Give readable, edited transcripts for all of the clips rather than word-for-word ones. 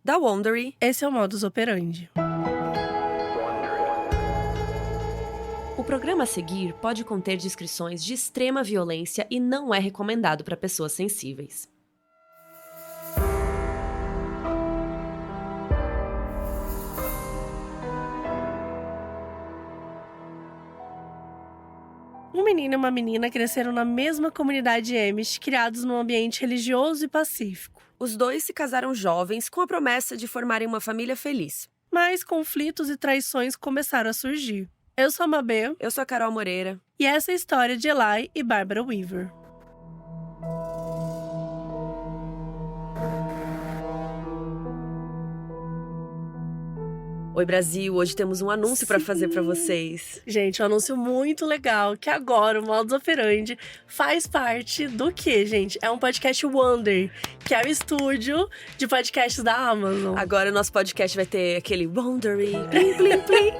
da Wondery. Esse é o Modus Operandi. O programa a seguir pode conter descrições de extrema violência e não é recomendado para pessoas sensíveis. Um menino e uma menina cresceram na mesma comunidade Amish, criados num ambiente religioso e pacífico. Os dois se casaram jovens com a promessa de formarem uma família feliz. Mas conflitos e traições começaram a surgir. Eu sou a Mabê. Eu sou a Carol Moreira. E essa é a história de Eli e Barbara Weaver. Oi, Brasil! Hoje temos um anúncio para fazer para vocês. Gente, um anúncio muito legal, que agora o Modus Operandi faz parte do quê, gente? É um podcast Wonder, que é o estúdio de podcasts da Amazon. Agora o nosso podcast vai ter aquele Wondery, plim, plim, plim.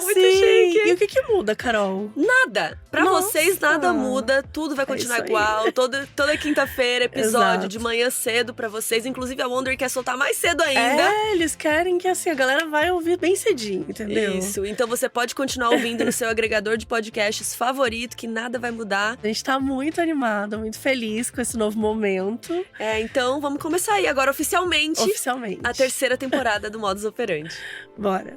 Muito Sim. chique! E o que muda, Carol? Nada! Pra Nossa. vocês nada muda, tudo vai continuar isso aí. igual. Toda quinta-feira, episódio Exato. de manhã cedo pra vocês. Inclusive a Wonder quer soltar mais cedo ainda. Eles querem que assim, a galera vai ouvir bem cedinho, entendeu? Isso, então você pode continuar ouvindo no seu agregador de podcasts favorito, que nada vai mudar. A gente tá muito animada, muito feliz com esse novo momento. Então vamos começar aí agora oficialmente a terceira temporada do Modus Operandi. Bora.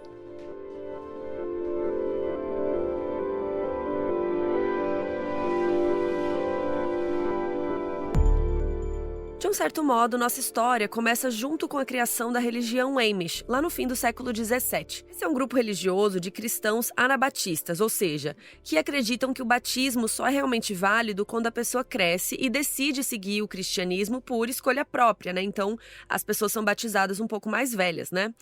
De um certo modo, nossa história começa junto com a criação da religião Amish, lá no fim do século XVII. Esse é um grupo religioso de cristãos anabatistas, ou seja, que acreditam que o batismo só é realmente válido quando a pessoa cresce e decide seguir o cristianismo por escolha própria, né? Então, as pessoas são batizadas um pouco mais velhas, né?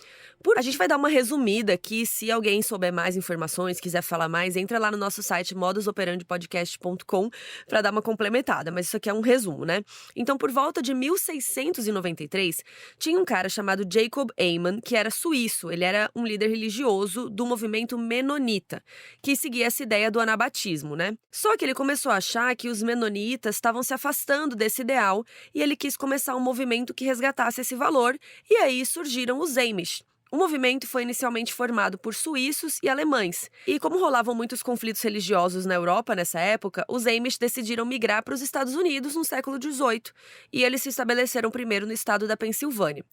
A gente vai dar uma resumida aqui, se alguém souber mais informações, quiser falar mais, entra lá no nosso site modusoperandipodcast.com para dar uma complementada, mas isso aqui é um resumo, né? Então, por volta de 1693, tinha um cara chamado Jacob Amann, que era suíço. Ele era um líder religioso do movimento menonita, que seguia essa ideia do anabatismo, né? Só que ele começou a achar que os menonitas estavam se afastando desse ideal e ele quis começar um movimento que resgatasse esse valor, e aí surgiram os Amish. O movimento foi inicialmente formado por suíços e alemães. E como rolavam muitos conflitos religiosos na Europa nessa época, os Amish decidiram migrar para os Estados Unidos no século XVIII. E eles se estabeleceram primeiro no estado da Pensilvânia.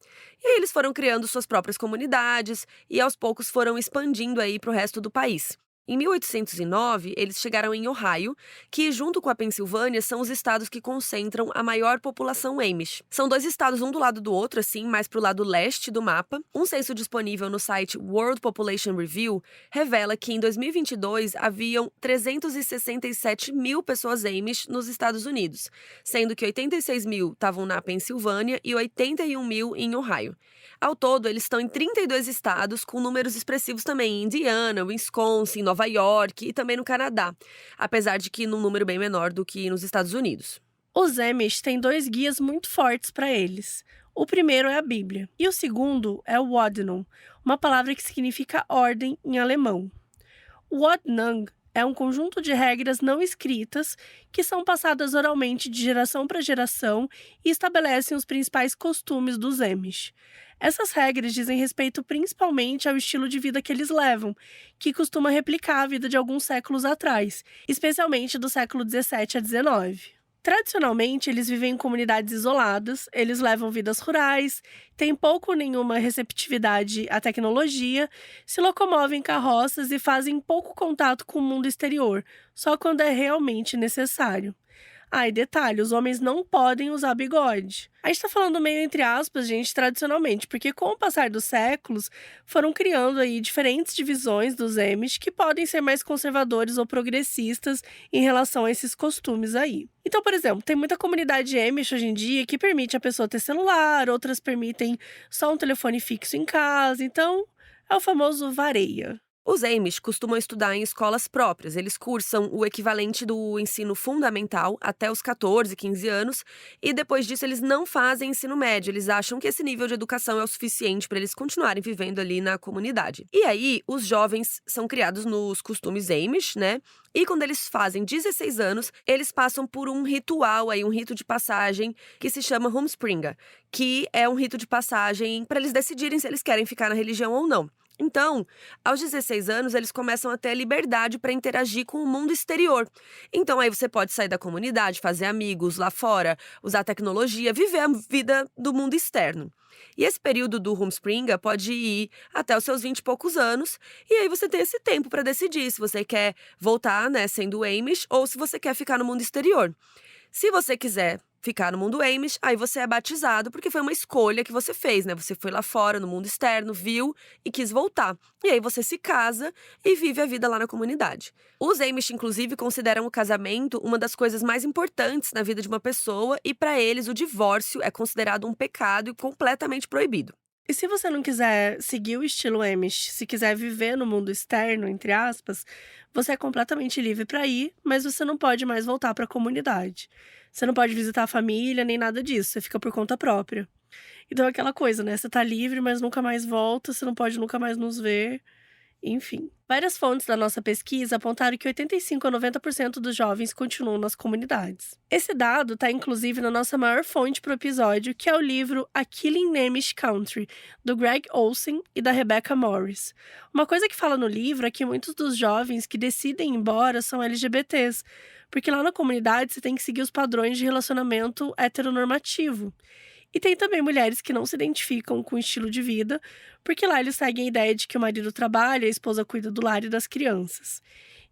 E aí eles foram criando suas próprias comunidades e aos poucos foram expandindo aí para o resto do país. Em 1809, eles chegaram em Ohio, que junto com a Pensilvânia são os estados que concentram a maior população Amish. São dois estados um do lado do outro, assim, mais pro lado leste do mapa. Um censo disponível no site World Population Review revela que em 2022 haviam 367 mil pessoas Amish nos Estados Unidos, sendo que 86 mil estavam na Pensilvânia e 81 mil em Ohio. Ao todo, eles estão em 32 estados, com números expressivos também em Indiana, Wisconsin, Nova York e também no Canadá, apesar de que num número bem menor do que nos Estados Unidos. Os Amish têm dois guias muito fortes para eles. O primeiro é a Bíblia e o segundo é o Wadnon, uma palavra que significa ordem em alemão. O Wadnang é um conjunto de regras não escritas que são passadas oralmente de geração para geração e estabelecem os principais costumes dos Amish. Essas regras dizem respeito principalmente ao estilo de vida que eles levam, que costuma replicar a vida de alguns séculos atrás, especialmente do século XVII a XIX. Tradicionalmente, eles vivem em comunidades isoladas, eles levam vidas rurais, têm pouco ou nenhuma receptividade à tecnologia, se locomovem em carroças e fazem pouco contato com o mundo exterior, só quando é realmente necessário. E detalhe, os homens não podem usar bigode. A gente tá falando meio entre aspas, gente, tradicionalmente, porque com o passar dos séculos, foram criando aí diferentes divisões dos Amish que podem ser mais conservadores ou progressistas em relação a esses costumes aí. Então, por exemplo, tem muita comunidade Amish hoje em dia que permite a pessoa ter celular, outras permitem só um telefone fixo em casa, então é o famoso vareia. Os Amish costumam estudar em escolas próprias. Eles cursam o equivalente do ensino fundamental até os 14, 15 anos, e depois disso eles não fazem ensino médio. Eles acham que esse nível de educação é o suficiente para eles continuarem vivendo ali na comunidade. E aí, os jovens são criados nos costumes Amish, né? E quando eles fazem 16 anos, eles passam por um ritual aí, um rito de passagem que se chama Homespringa, que é um rito de passagem para eles decidirem se eles querem ficar na religião ou não. Então, aos 16 anos, eles começam a ter liberdade para interagir com o mundo exterior. Então, aí você pode sair da comunidade, fazer amigos lá fora, usar tecnologia, viver a vida do mundo externo. E esse período do Homespringa pode ir até os seus 20 e poucos anos, e aí você tem esse tempo para decidir se você quer voltar, né, sendo Amish, ou se você quer ficar no mundo exterior. Se você quiser ficar no mundo Amish, aí você é batizado, porque foi uma escolha que você fez, né? Você foi lá fora, no mundo externo, viu e quis voltar. E aí você se casa e vive a vida lá na comunidade. Os Amish, inclusive, consideram o casamento uma das coisas mais importantes na vida de uma pessoa, e para eles o divórcio é considerado um pecado e completamente proibido. E se você não quiser seguir o estilo Amish, se quiser viver no mundo externo, entre aspas, você é completamente livre para ir, mas você não pode mais voltar para a comunidade. Você não pode visitar a família, nem nada disso, você fica por conta própria. Então é aquela coisa, né? Você tá livre, mas nunca mais volta, você não pode nunca mais nos ver. Enfim, várias fontes da nossa pesquisa apontaram que 85 a 90% dos jovens continuam nas comunidades. Esse dado está inclusive na nossa maior fonte para o episódio, que é o livro A Killing Amish Country, do Greg Olsen e da Rebecca Morris. Uma coisa que fala no livro é que muitos dos jovens que decidem ir embora são LGBTs, porque lá na comunidade você tem que seguir os padrões de relacionamento heteronormativo. E tem também mulheres que não se identificam com o estilo de vida, porque lá eles seguem a ideia de que o marido trabalha, a esposa cuida do lar e das crianças.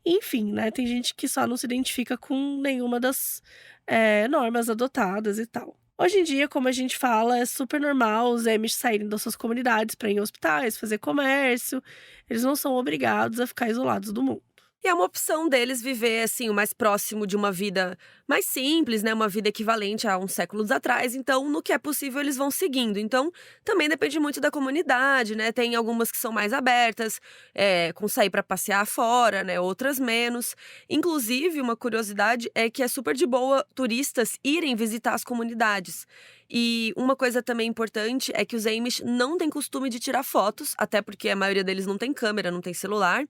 Enfim, né, tem gente que só não se identifica com nenhuma das normas adotadas e tal. Hoje em dia, como a gente fala, é super normal os Amish saírem das suas comunidades para ir em hospitais, fazer comércio. Eles não são obrigados a ficar isolados do mundo. E é uma opção deles viver, assim, o mais próximo de uma vida mais simples, né? Uma vida equivalente a uns séculos atrás. Então, no que é possível, eles vão seguindo. Então, também depende muito da comunidade, né? Tem algumas que são mais abertas, com sair para passear fora, né? Outras menos. Inclusive, uma curiosidade é que é super de boa turistas irem visitar as comunidades. E uma coisa também importante é que os Amish não têm costume de tirar fotos, até porque a maioria deles não tem câmera, não tem celular.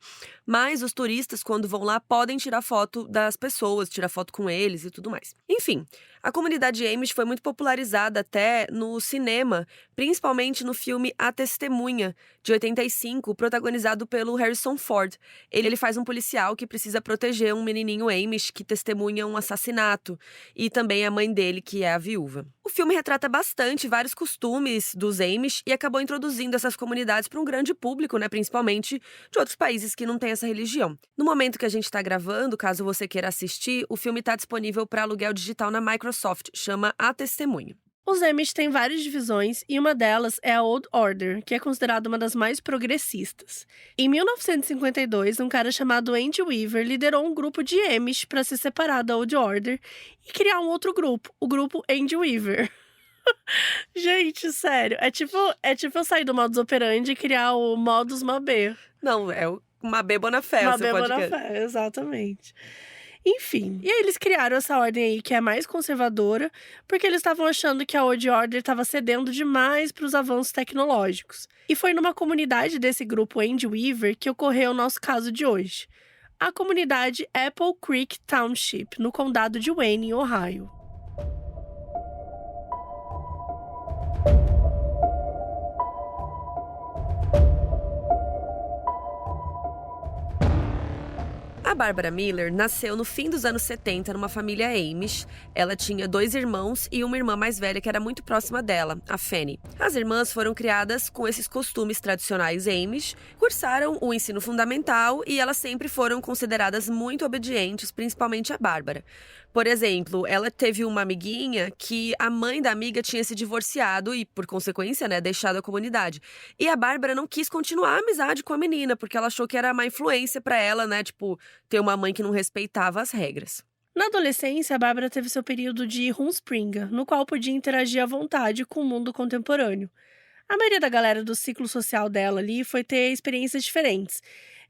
Mas os turistas, quando vão lá, podem tirar foto das pessoas, tirar foto com eles e tudo mais. Enfim, a comunidade Amish foi muito popularizada até no cinema, principalmente no filme A Testemunha, de 85, protagonizado pelo Harrison Ford. Ele faz um policial que precisa proteger um menininho Amish que testemunha um assassinato, e também a mãe dele, que é a viúva. O filme retrata bastante vários costumes dos Amish e acabou introduzindo essas comunidades para um grande público, né, principalmente de outros países que não têm essa religião. No momento que a gente está gravando, caso você queira assistir, o filme está disponível para aluguel digital na Microsoft, chama A Testemunha. Os Amish têm várias divisões e uma delas é a Old Order, que é considerada uma das mais progressistas. Em 1952, um cara chamado Andy Weaver liderou um grupo de Amish para se separar da Old Order e criar um outro grupo, o grupo Andy Weaver. Gente, sério, é tipo eu sair do modus operandi e criar o modus Mabê. Não, é uma bêbona fé, Uma você pode bêbona fé, exatamente. Enfim, e aí eles criaram essa ordem aí que é mais conservadora, porque eles estavam achando que a Old Order estava cedendo demais para os avanços tecnológicos. E foi numa comunidade desse grupo Andy Weaver que ocorreu o nosso caso de hoje. A comunidade Apple Creek Township, no condado de Wayne, em Ohio. A Barbara Miller nasceu no fim dos anos 70 numa família Amish. Ela tinha 2 irmãos e uma irmã mais velha que era muito próxima dela, a Fanny. As irmãs foram criadas com esses costumes tradicionais Amish, cursaram o ensino fundamental e elas sempre foram consideradas muito obedientes, principalmente a Bárbara. Por exemplo, ela teve uma amiguinha que a mãe da amiga tinha se divorciado e, por consequência, né, deixado a comunidade. E a Bárbara não quis continuar a amizade com a menina, porque ela achou que era má influência pra ela, né, tipo, ter uma mãe que não respeitava as regras. Na adolescência, a Bárbara teve seu período de Homespringa, no qual podia interagir à vontade com o mundo contemporâneo. A maioria da galera do ciclo social dela ali foi ter experiências diferentes.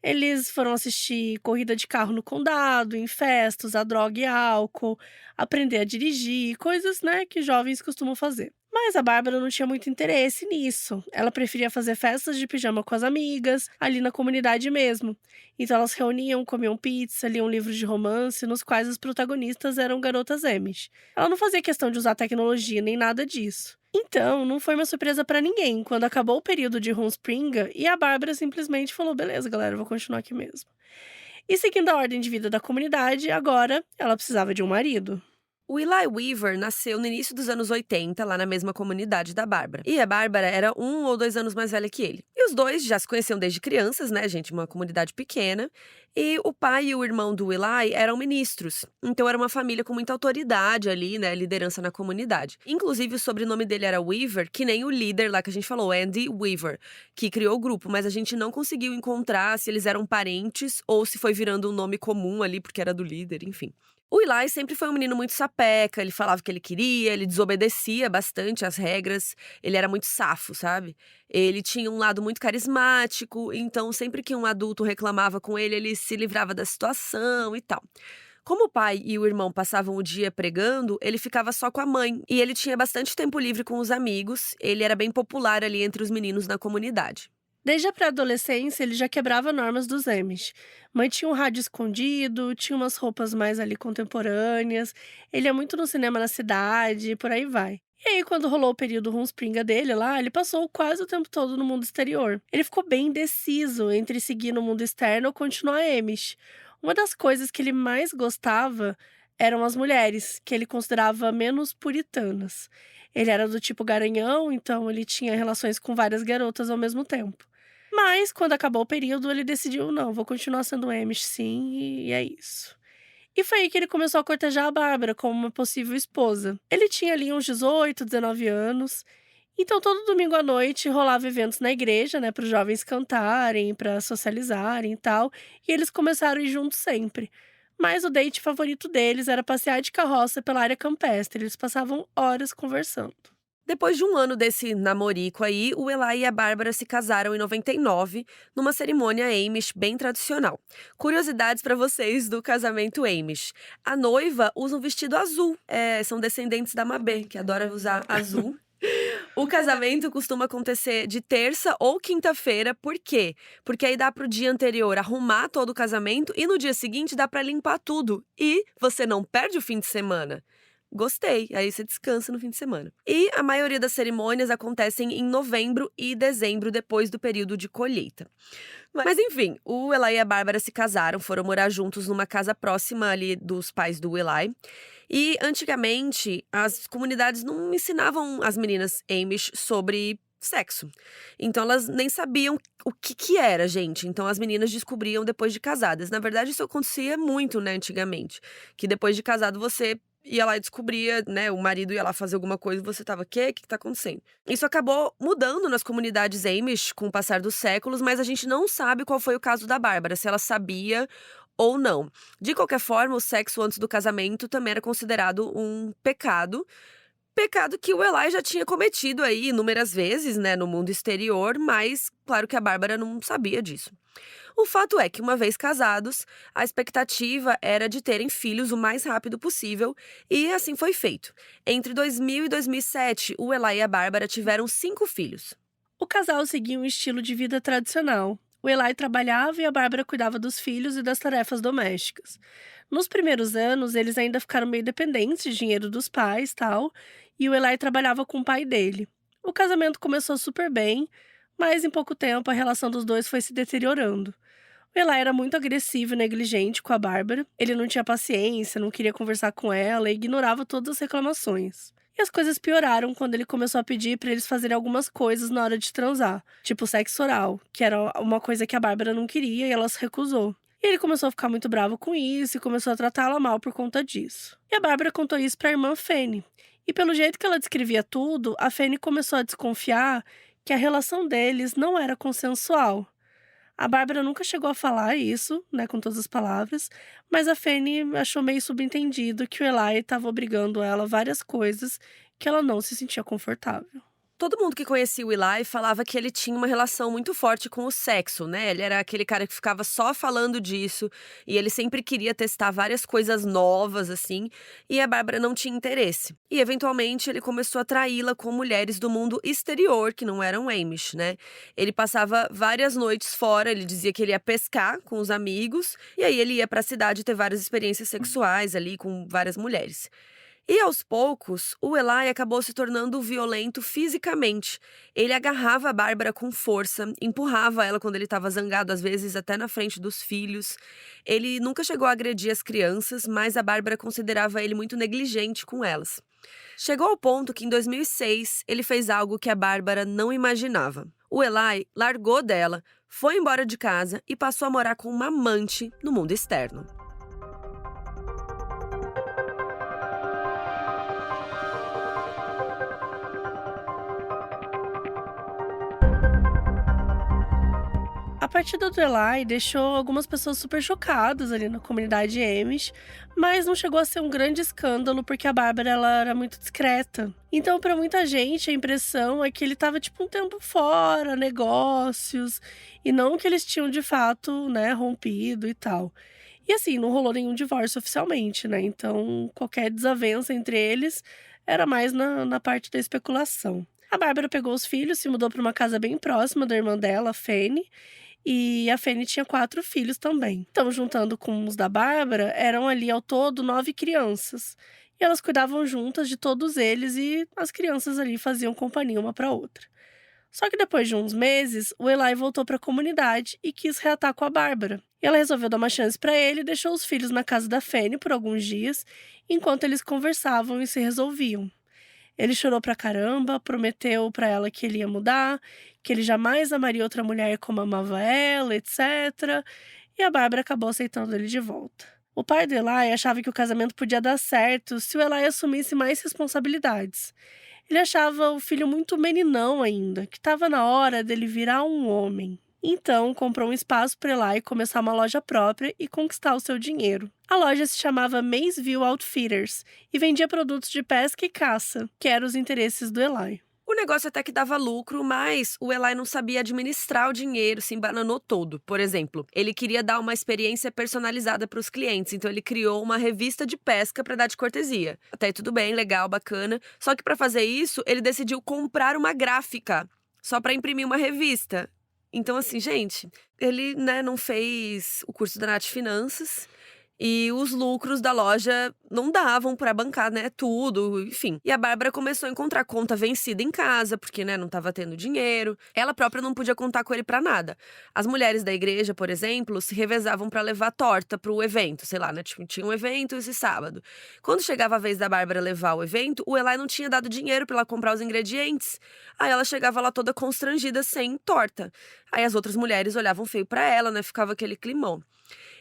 Eles foram assistir corrida de carro no condado, em festas, a droga e álcool, aprender a dirigir, coisas, né, que jovens costumam fazer. Mas a Bárbara não tinha muito interesse nisso. Ela preferia fazer festas de pijama com as amigas, ali na comunidade mesmo. Então elas reuniam, comiam pizza, liam livros de romance, nos quais as protagonistas eram garotas Amish. Ela não fazia questão de usar tecnologia nem nada disso. Então, não foi uma surpresa pra ninguém quando acabou o período de Rumspringa e a Bárbara simplesmente falou: beleza, galera, eu vou continuar aqui mesmo. E seguindo a ordem de vida da comunidade, agora ela precisava de um marido. O Eli Weaver nasceu no início dos anos 80, lá na mesma comunidade da Bárbara. E a Bárbara era 1 ou 2 anos mais velha que ele. E os dois já se conheciam desde crianças, né, gente? Uma comunidade pequena. E o pai e o irmão do Eli eram ministros. Então era uma família com muita autoridade ali, né? Liderança na comunidade. Inclusive o sobrenome dele era Weaver, que nem o líder lá que a gente falou, Andy Weaver, que criou o grupo. Mas a gente não conseguiu encontrar se eles eram parentes ou se foi virando um nome comum ali, porque era do líder, enfim. O Eli sempre foi um menino muito sapeca, ele falava o que ele queria, ele desobedecia bastante às regras, ele era muito safo, sabe? Ele tinha um lado muito carismático, então sempre que um adulto reclamava com ele se livrava da situação e tal. Como o pai e o irmão passavam o dia pregando, ele ficava só com a mãe, e ele tinha bastante tempo livre com os amigos, ele era bem popular ali entre os meninos na comunidade. Desde a pré-adolescência, ele já quebrava normas dos Amish. Mantinha um rádio escondido, tinha umas roupas mais ali contemporâneas, ele ia muito no cinema na cidade, e por aí vai. E aí, quando rolou o período Rumspringa dele lá, ele passou quase o tempo todo no mundo exterior. Ele ficou bem indeciso entre seguir no mundo externo ou continuar Amish. Uma das coisas que ele mais gostava eram as mulheres, que ele considerava menos puritanas. Ele era do tipo garanhão, então ele tinha relações com várias garotas ao mesmo tempo. Mas, quando acabou o período, ele decidiu: não, vou continuar sendo Amish sim, e é isso. E foi aí que ele começou a cortejar a Bárbara como uma possível esposa. Ele tinha ali uns 18, 19 anos, então todo domingo à noite rolava eventos na igreja, né, para os jovens cantarem, para socializarem e tal, e eles começaram a ir juntos sempre. Mas o date favorito deles era passear de carroça pela área campestre, eles passavam horas conversando. Depois de um ano desse namorico aí, o Eli e a Bárbara se casaram em 99, numa cerimônia Amish bem tradicional. Curiosidades para vocês do casamento Amish. A noiva usa um vestido azul. São descendentes da Mabê, que adora usar azul. O casamento costuma acontecer de terça ou quinta-feira, por quê? Porque aí dá pro dia anterior arrumar todo o casamento e no dia seguinte dá pra limpar tudo. E você não perde o fim de semana. Gostei, aí você descansa no fim de semana. E a maioria das cerimônias acontecem em novembro e dezembro, depois do período de colheita. Mas enfim, o Eli e a Bárbara se casaram, foram morar juntos numa casa próxima ali dos pais do Eli. E antigamente, as comunidades não ensinavam as meninas Amish sobre sexo. Então elas nem sabiam o que era, gente. Então as meninas descobriam depois de casadas. Na verdade, isso acontecia muito, né, antigamente. Que depois de casado você ia lá e descobria, né, o marido ia lá fazer alguma coisa e você tava, o que tá acontecendo? Isso acabou mudando nas comunidades Amish com o passar dos séculos, mas a gente não sabe qual foi o caso da Bárbara, se ela sabia ou não. De qualquer forma, o sexo antes do casamento também era considerado um pecado. Pecado que o Eli já tinha cometido aí inúmeras vezes, né, no mundo exterior, mas claro que a Bárbara não sabia disso. O fato é que, uma vez casados, a expectativa era de terem filhos o mais rápido possível, e assim foi feito. Entre 2000 e 2007, o Eli e a Bárbara tiveram 5 filhos. O casal seguia um estilo de vida tradicional. O Eli trabalhava e a Bárbara cuidava dos filhos e das tarefas domésticas. Nos primeiros anos, eles ainda ficaram meio dependentes de dinheiro dos pais, tal, e o Eli trabalhava com o pai dele. O casamento começou super bem, mas em pouco tempo a relação dos dois foi se deteriorando. O Eli era muito agressivo e negligente com a Bárbara. Ele não tinha paciência, não queria conversar com ela e ignorava todas as reclamações. E as coisas pioraram quando ele começou a pedir pra eles fazerem algumas coisas na hora de transar, tipo sexo oral, que era uma coisa que a Bárbara não queria e ela se recusou. E ele começou a ficar muito bravo com isso e começou a tratá-la mal por conta disso. E a Bárbara contou isso pra irmã Fanny. E pelo jeito que ela descrevia tudo, a Fanny começou a desconfiar que a relação deles não era consensual. A Bárbara nunca chegou a falar isso, né, com todas as palavras, mas a Fanny achou meio subentendido que o Eli estava obrigando ela a várias coisas que ela não se sentia confortável. Todo mundo que conhecia o Eli falava que ele tinha uma relação muito forte com o sexo, né? Ele era aquele cara que ficava só falando disso e ele sempre queria testar várias coisas novas, assim, e a Bárbara não tinha interesse. E, eventualmente, ele começou a traí-la com mulheres do mundo exterior, que não eram Amish, né? Ele passava várias noites fora, ele dizia que ele ia pescar com os amigos, e aí ele ia pra cidade ter várias experiências sexuais ali com várias mulheres. E aos poucos, o Eli acabou se tornando violento fisicamente. Ele agarrava a Bárbara com força, empurrava ela quando ele estava zangado, às vezes até na frente dos filhos. Ele nunca chegou a agredir as crianças, mas a Bárbara considerava ele muito negligente com elas. Chegou ao ponto que em 2006 ele fez algo que a Bárbara não imaginava. O Eli largou dela, foi embora de casa e passou a morar com uma amante no mundo externo. A partida do Eli deixou algumas pessoas super chocadas ali na comunidade Amish, mas não chegou a ser um grande escândalo porque a Bárbara ela era muito discreta. Então, para muita gente, a impressão é que ele estava tipo um tempo fora, negócios, e não que eles tinham de fato, né, rompido e tal. E assim, não rolou nenhum divórcio oficialmente, né? Então, qualquer desavença entre eles era mais na parte da especulação. A Bárbara pegou os filhos, se mudou para uma casa bem próxima da irmã dela, a Fanny, e a Fanny tinha 4 filhos também. Então, juntando com os da Bárbara, eram ali ao todo 9 crianças. E elas cuidavam juntas de todos eles e as crianças ali faziam companhia uma para outra. Só que depois de uns meses, o Eli voltou para a comunidade e quis reatar com a Bárbara. E ela resolveu dar uma chance para ele e deixou os filhos na casa da Fanny por alguns dias, enquanto eles conversavam e se resolviam. Ele chorou pra caramba, prometeu pra ela que ele ia mudar, que ele jamais amaria outra mulher como amava ela, etc. E a Bárbara acabou aceitando ele de volta. O pai do Eli achava que o casamento podia dar certo se o Eli assumisse mais responsabilidades. Ele achava o filho muito meninão ainda, que estava na hora dele virar um homem. Então, comprou um espaço para Eli começar uma loja própria e conquistar o seu dinheiro. A loja se chamava Maysville Outfitters e vendia produtos de pesca e caça, que eram os interesses do Eli. O negócio até que dava lucro, mas o Eli não sabia administrar o dinheiro, se embananou todo. Por exemplo, ele queria dar uma experiência personalizada para os clientes, então ele criou uma revista de pesca para dar de cortesia. Até aí tudo bem, legal, bacana. Só que para fazer isso, ele decidiu comprar uma gráfica, só para imprimir uma revista. Então, assim, gente, ele, né, não fez o curso da Nath Finanças e os lucros da loja não davam para bancar, né, tudo, enfim. E a Bárbara começou a encontrar conta vencida em casa, porque, né, não tava tendo dinheiro. Ela própria não podia contar com ele para nada. As mulheres da igreja, por exemplo, se revezavam para levar torta pro evento, sei lá, né, tipo, tinha um evento esse sábado. Quando chegava a vez da Bárbara levar o evento, o Eli não tinha dado dinheiro para ela comprar os ingredientes. Aí ela chegava lá toda constrangida, sem torta. Aí as outras mulheres olhavam feio para ela, né, ficava aquele climão.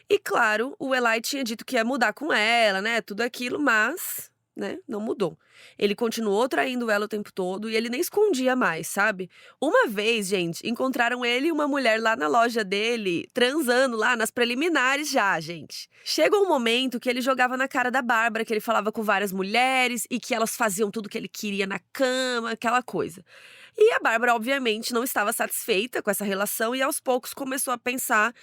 E claro, o Eli tinha dito que ia mudar com ela, né, tudo aquilo, mas, né, não mudou. Ele continuou traindo ela o tempo todo e ele nem escondia mais, sabe? Uma vez, gente, encontraram ele e uma mulher lá na loja dele, transando lá nas preliminares já, gente. Chegou um momento que ele jogava na cara da Bárbara, que ele falava com várias mulheres e que elas faziam tudo que ele queria na cama, aquela coisa. E a Bárbara, obviamente, não estava satisfeita com essa relação e aos poucos começou a pensar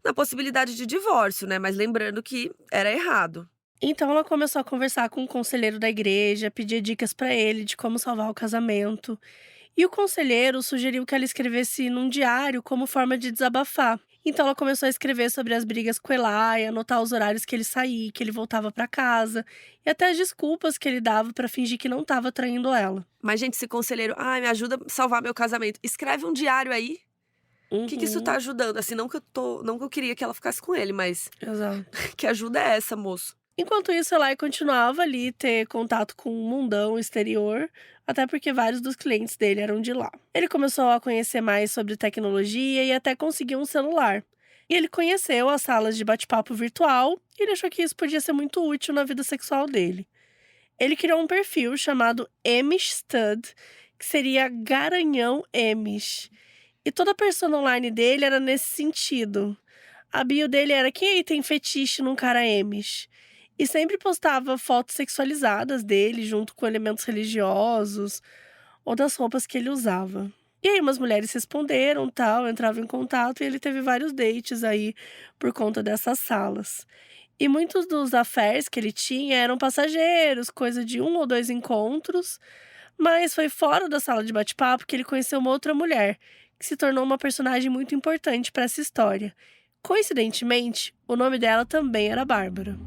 na possibilidade de divórcio, né? Mas lembrando que era errado. Então ela começou a conversar com o conselheiro da igreja, pedir dicas para ele de como salvar o casamento. E o conselheiro sugeriu que ela escrevesse num diário como forma de desabafar. Então ela começou a escrever sobre as brigas com Eli, anotar os horários que ele saía, que ele voltava para casa, e até as desculpas que ele dava para fingir que não estava traindo ela. Mas, gente, esse conselheiro, ai, me ajuda a salvar meu casamento. Escreve um diário aí. O que isso tá ajudando? Assim, não que eu queria que ela ficasse com ele, mas Exato. que ajuda é essa, moço? Enquanto isso, Eli continuava ali ter contato com o mundão exterior, até porque vários dos clientes dele eram de lá. Ele começou a conhecer mais sobre tecnologia e até conseguiu um celular. E ele conheceu as salas de bate-papo virtual e ele achou que isso podia ser muito útil na vida sexual dele. Ele criou um perfil chamado Amish Stud, que seria Garanhão Amish. E toda a persona online dele era nesse sentido. A bio dele era: quem aí tem fetiche num cara Amish? E sempre postava fotos sexualizadas dele, junto com elementos religiosos. ou das roupas que ele usava. E aí umas mulheres responderam, tal, entravam em contato e ele teve vários dates aí por conta dessas salas. E muitos dos affairs que ele tinha eram passageiros, coisa de 1 ou 2 encontros, mas foi fora da sala de bate-papo que ele conheceu uma outra mulher, que se tornou uma personagem muito importante para essa história. Coincidentemente, o nome dela também era Bárbara.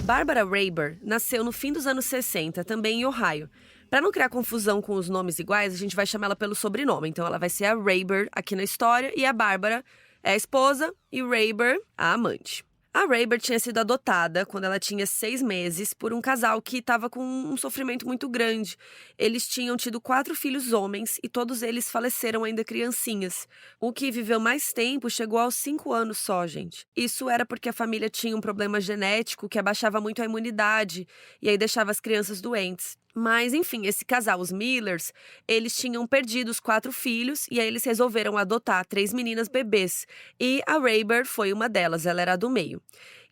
Barbara Rayber nasceu no fim dos anos 60, também em Ohio. Para não criar confusão com os nomes iguais, a gente vai chamar ela pelo sobrenome. Então ela vai ser a Rayber aqui na história e a Bárbara é a esposa e Rayber a amante. A Rayber tinha sido adotada quando ela tinha 6 meses por um casal que estava com um sofrimento muito grande. Eles tinham tido 4 filhos homens e todos eles faleceram ainda criancinhas. O que viveu mais tempo chegou aos 5 anos só, gente. Isso era porque a família tinha um problema genético que abaixava muito a imunidade e aí deixava as crianças doentes. Mas, enfim, esse casal, os Millers, eles tinham perdido os 4 filhos e aí eles resolveram adotar 3 meninas bebês. E a Rayber foi uma delas, ela era a do meio.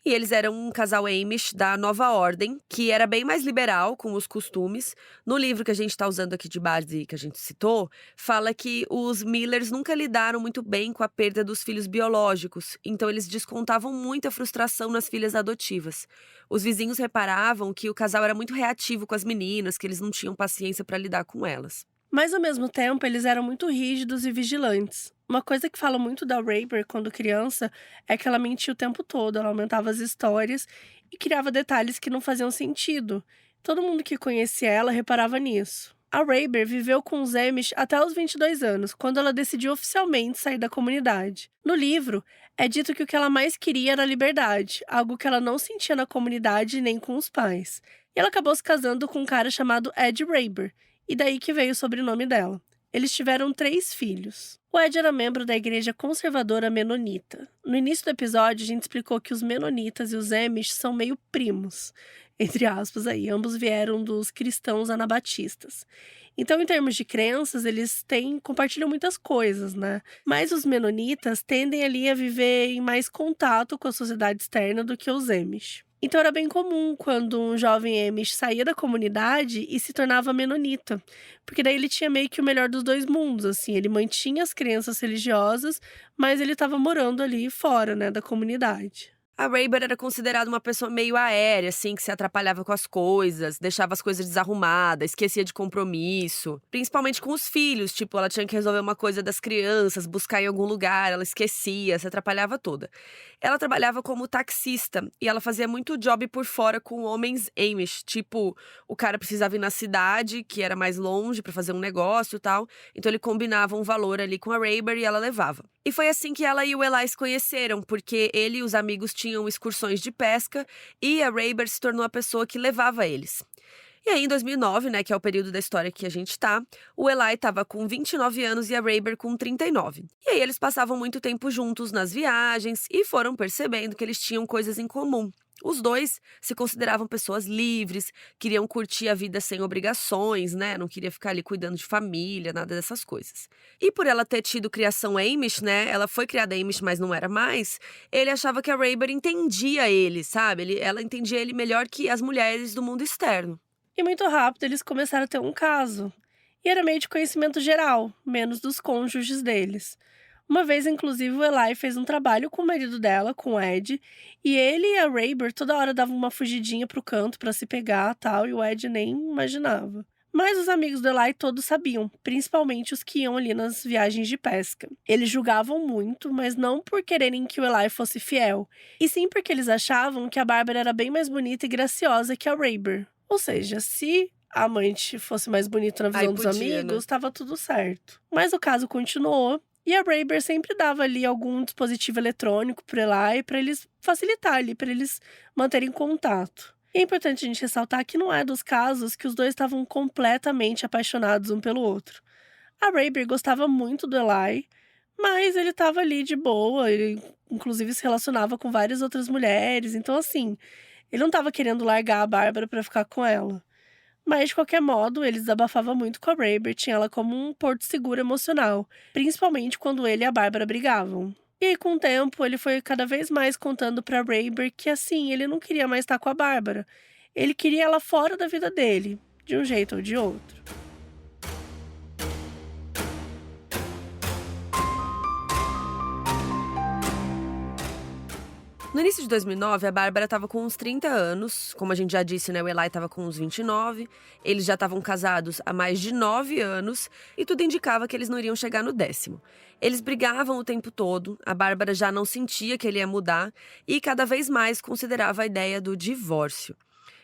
E eles eram um casal Amish da Nova Ordem, que era bem mais liberal com os costumes. No livro que a gente está usando aqui de base, que a gente citou, fala que os Millers nunca lidaram muito bem com a perda dos filhos biológicos, então eles descontavam muita frustração nas filhas adotivas. Os vizinhos reparavam que o casal era muito reativo com as meninas, que eles não tinham paciência para lidar com elas. Mas, ao mesmo tempo, eles eram muito rígidos e vigilantes. Uma coisa que fala muito da Rayber quando criança é que ela mentia o tempo todo, ela aumentava as histórias e criava detalhes que não faziam sentido. Todo mundo que conhecia ela reparava nisso. A Rayber viveu com os Amish até os 22 anos, quando ela decidiu oficialmente sair da comunidade. No livro, é dito que o que ela mais queria era liberdade, algo que ela não sentia na comunidade nem com os pais. E ela acabou se casando com um cara chamado Ed Rayber, e daí que veio o sobrenome dela. Eles tiveram 3 filhos. O Ed era membro da igreja conservadora menonita. No início do episódio, a gente explicou que os menonitas e os Amish são meio primos. Entre aspas aí, ambos vieram dos cristãos anabatistas. Então, em termos de crenças, eles compartilham muitas coisas, né? Mas os menonitas tendem ali a viver em mais contato com a sociedade externa do que os Amish. Então era bem comum quando um jovem Amish saía da comunidade e se tornava menonita, porque daí ele tinha meio que o melhor dos 2 mundos, assim, ele mantinha as crenças religiosas, mas ele estava morando ali fora, né, da comunidade. A Rayber era considerada uma pessoa meio aérea, assim, que se atrapalhava com as coisas, deixava as coisas desarrumadas, esquecia de compromisso. Principalmente com os filhos, tipo, ela tinha que resolver uma coisa das crianças, buscar em algum lugar, ela esquecia, se atrapalhava toda. Ela trabalhava como taxista e ela fazia muito job por fora com homens Amish, tipo, o cara precisava ir na cidade, que era mais longe, pra fazer um negócio e tal, então ele combinava um valor ali com a Rayber e ela levava. E foi assim que ela e o Eli se conheceram, porque ele e os amigos tinham excursões de pesca e a Rayber se tornou a pessoa que levava eles. E aí, em 2009, né, que é o período da história que a gente tá, o Eli estava com 29 anos e a Rayber com 39. E aí eles passavam muito tempo juntos nas viagens e foram percebendo que eles tinham coisas em comum. Os 2 se consideravam pessoas livres, queriam curtir a vida sem obrigações, né? Não queria ficar ali cuidando de família, nada dessas coisas. E por ela ter tido criação Amish, né? Ela foi criada Amish, mas não era mais. Ele achava que a Rayber entendia ele, sabe? Ela entendia ele melhor que as mulheres do mundo externo. E muito rápido eles começaram a ter um caso. E era meio de conhecimento geral, menos dos cônjuges deles. Uma vez, inclusive, o Eli fez um trabalho com o marido dela, com o Ed, e ele e a Rayber toda hora davam uma fugidinha pro canto pra se pegar tal, e o Ed nem imaginava. Mas os amigos do Eli todos sabiam, principalmente os que iam ali nas viagens de pesca. Eles julgavam muito, mas não por quererem que o Eli fosse fiel, e sim porque eles achavam que a Bárbara era bem mais bonita e graciosa que a Rayber. Ou seja, se a amante fosse mais bonita na visão dos amigos, estava tudo certo. Mas o caso continuou. E a Rayber sempre dava ali algum dispositivo eletrônico para Eli para eles facilitar ali, para eles manterem contato. E é importante a gente ressaltar que não é dos casos que os 2 estavam completamente apaixonados um pelo outro. A Rayber gostava muito do Eli, mas ele estava ali de boa, ele inclusive se relacionava com várias outras mulheres, então assim, ele não estava querendo largar a Bárbara para ficar com ela. Mas, de qualquer modo, ele desabafava muito com a Rayber, tinha ela como um porto seguro emocional, principalmente quando ele e a Bárbara brigavam. E aí, com o tempo, ele foi cada vez mais contando pra Rayber que, assim, ele não queria mais estar com a Bárbara. Ele queria ela fora da vida dele, de um jeito ou de outro. No início de 2009, a Bárbara estava com uns 30 anos. Como a gente já disse, né, o Eli estava com uns 29. Eles já estavam casados há mais de 9 anos e tudo indicava que eles não iriam chegar no 10º. Eles brigavam o tempo todo, a Bárbara já não sentia que ele ia mudar e cada vez mais considerava a ideia do divórcio.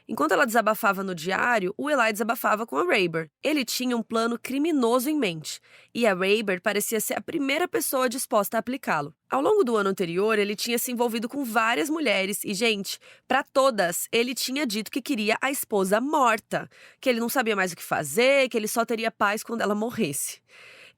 Enquanto ela desabafava no diário, o Eli desabafava com a Rayber. Ele tinha um plano criminoso em mente, e a Rayber parecia ser a primeira pessoa disposta a aplicá-lo. Ao longo do ano anterior, ele tinha se envolvido com várias mulheres e, gente, para todas, ele tinha dito que queria a esposa morta, que ele não sabia mais o que fazer, que ele só teria paz quando ela morresse.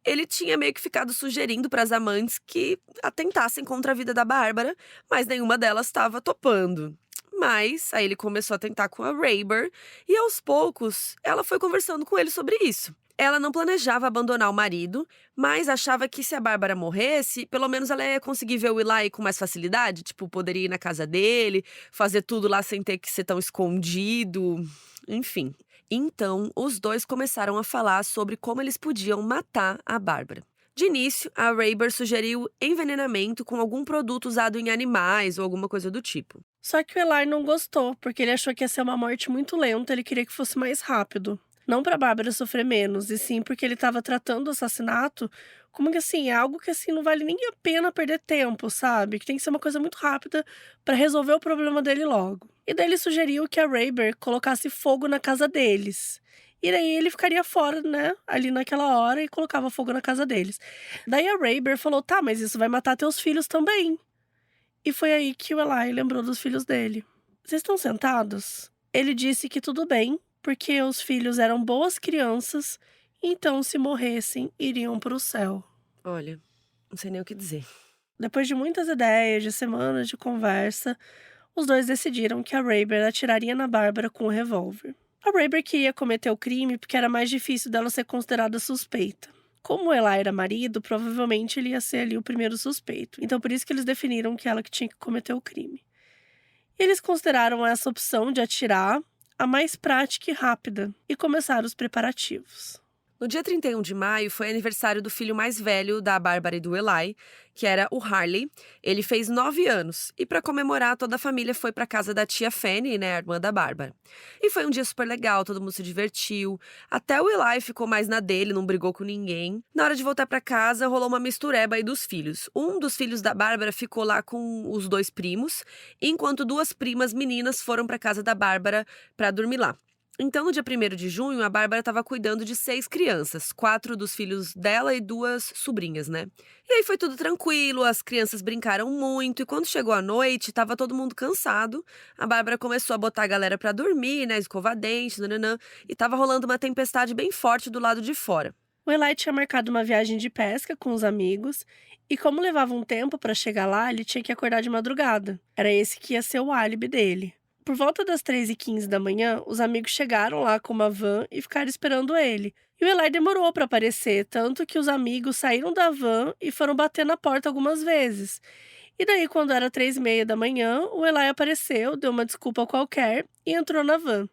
Ele tinha meio que ficado sugerindo para as amantes que atentassem contra a vida da Bárbara, mas nenhuma delas estava topando. Mas aí ele começou a tentar com a Rayber e aos poucos ela foi conversando com ele sobre isso. Ela não planejava abandonar o marido, mas achava que se a Bárbara morresse, pelo menos ela ia conseguir ver o Eli com mais facilidade, tipo, poderia ir na casa dele, fazer tudo lá sem ter que ser tão escondido, enfim. Então, os dois começaram a falar sobre como eles podiam matar a Bárbara. De início, a Rayber sugeriu envenenamento com algum produto usado em animais ou alguma coisa do tipo. Só que o Eli não gostou, porque ele achou que ia ser uma morte muito lenta, ele queria que fosse mais rápido. Não pra Bárbara sofrer menos, e sim porque ele estava tratando o assassinato como que assim, é algo que assim não vale nem a pena perder tempo, sabe? Que tem que ser uma coisa muito rápida pra resolver o problema dele logo. E daí ele sugeriu que a Rayber colocasse fogo na casa deles. E daí ele ficaria fora, né, ali naquela hora e colocava fogo na casa deles. Daí a Rayber falou: "Tá, mas isso vai matar teus filhos também". E foi aí que o Eli lembrou dos filhos dele. "Vocês estão sentados?" Ele disse que tudo bem, porque os filhos eram boas crianças, então se morressem, iriam para o céu. Olha, não sei nem o que dizer. Depois de muitas ideias, de semanas de conversa, os dois decidiram que a Rayber atiraria na Bárbara com um revólver. A Rayber queria cometer o crime porque era mais difícil dela ser considerada suspeita. Como o Eli era marido, provavelmente ele ia ser ali o primeiro suspeito. Então por isso que eles definiram que ela que tinha que cometer o crime. Eles consideraram essa opção de atirar a mais prática e rápida e começaram os preparativos. No dia 31 de maio foi aniversário do filho mais velho da Bárbara e do Eli, que era o Harley. Ele fez 9 anos e para comemorar toda a família foi para casa da tia Fanny, né, a irmã da Bárbara. E foi um dia super legal, todo mundo se divertiu. Até o Eli ficou mais na dele, não brigou com ninguém. Na hora de voltar para casa rolou uma mistureba aí dos filhos. Um dos filhos da Bárbara ficou lá com os 2 primos, enquanto 2 primas meninas foram para casa da Bárbara para dormir lá. Então, no dia 1º de junho, a Bárbara estava cuidando de 6 crianças, 4 dos filhos dela e 2 sobrinhas, né? E aí foi tudo tranquilo, as crianças brincaram muito e quando chegou a noite, estava todo mundo cansado. A Bárbara começou a botar a galera para dormir, né, escovar dente, nananã, e estava rolando uma tempestade bem forte do lado de fora. O Eli tinha marcado uma viagem de pesca com os amigos e como levava um tempo para chegar lá, ele tinha que acordar de madrugada. Era esse que ia ser o álibi dele. Por volta das 3h15 da manhã, os amigos chegaram lá com uma van e ficaram esperando ele. E o Eli demorou para aparecer, tanto que os amigos saíram da van e foram bater na porta algumas vezes. E daí, quando era 3h30 da manhã, o Eli apareceu, deu uma desculpa qualquer e entrou na van.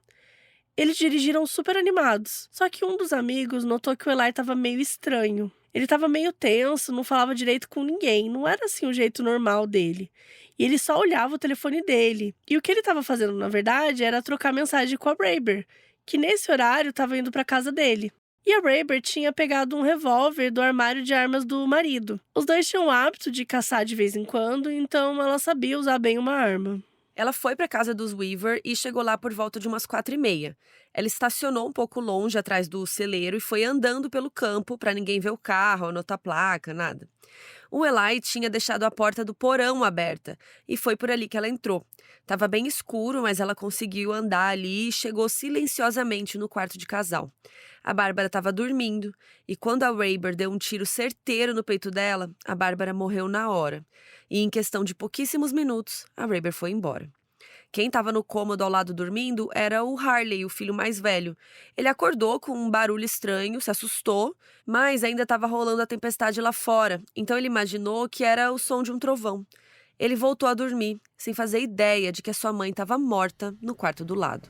Eles dirigiram super animados, só que um dos amigos notou que o Eli estava meio estranho. Ele estava meio tenso, não falava direito com ninguém, não era assim o jeito normal dele. E ele só olhava o telefone dele. E o que ele estava fazendo, na verdade, era trocar mensagem com a Rayber, que nesse horário estava indo para casa dele. E a Rayber tinha pegado um revólver do armário de armas do marido. Os dois tinham o hábito de caçar de vez em quando, então ela sabia usar bem uma arma. Ela foi para casa dos Weaver e chegou lá por volta de umas 4h30. Ela estacionou um pouco longe atrás do celeiro e foi andando pelo campo para ninguém ver o carro, anotar placa, nada. O Eli tinha deixado a porta do porão aberta e foi por ali que ela entrou. Tava bem escuro, mas ela conseguiu andar ali e chegou silenciosamente no quarto de casal. A Bárbara estava dormindo e quando a Rayber deu um tiro certeiro no peito dela, a Bárbara morreu na hora. E em questão de pouquíssimos minutos, a Rayber foi embora. Quem estava no cômodo ao lado dormindo era o Harley, o filho mais velho. Ele acordou com um barulho estranho, se assustou, mas ainda estava rolando a tempestade lá fora, então ele imaginou que era o som de um trovão. Ele voltou a dormir, sem fazer ideia de que a sua mãe estava morta no quarto do lado.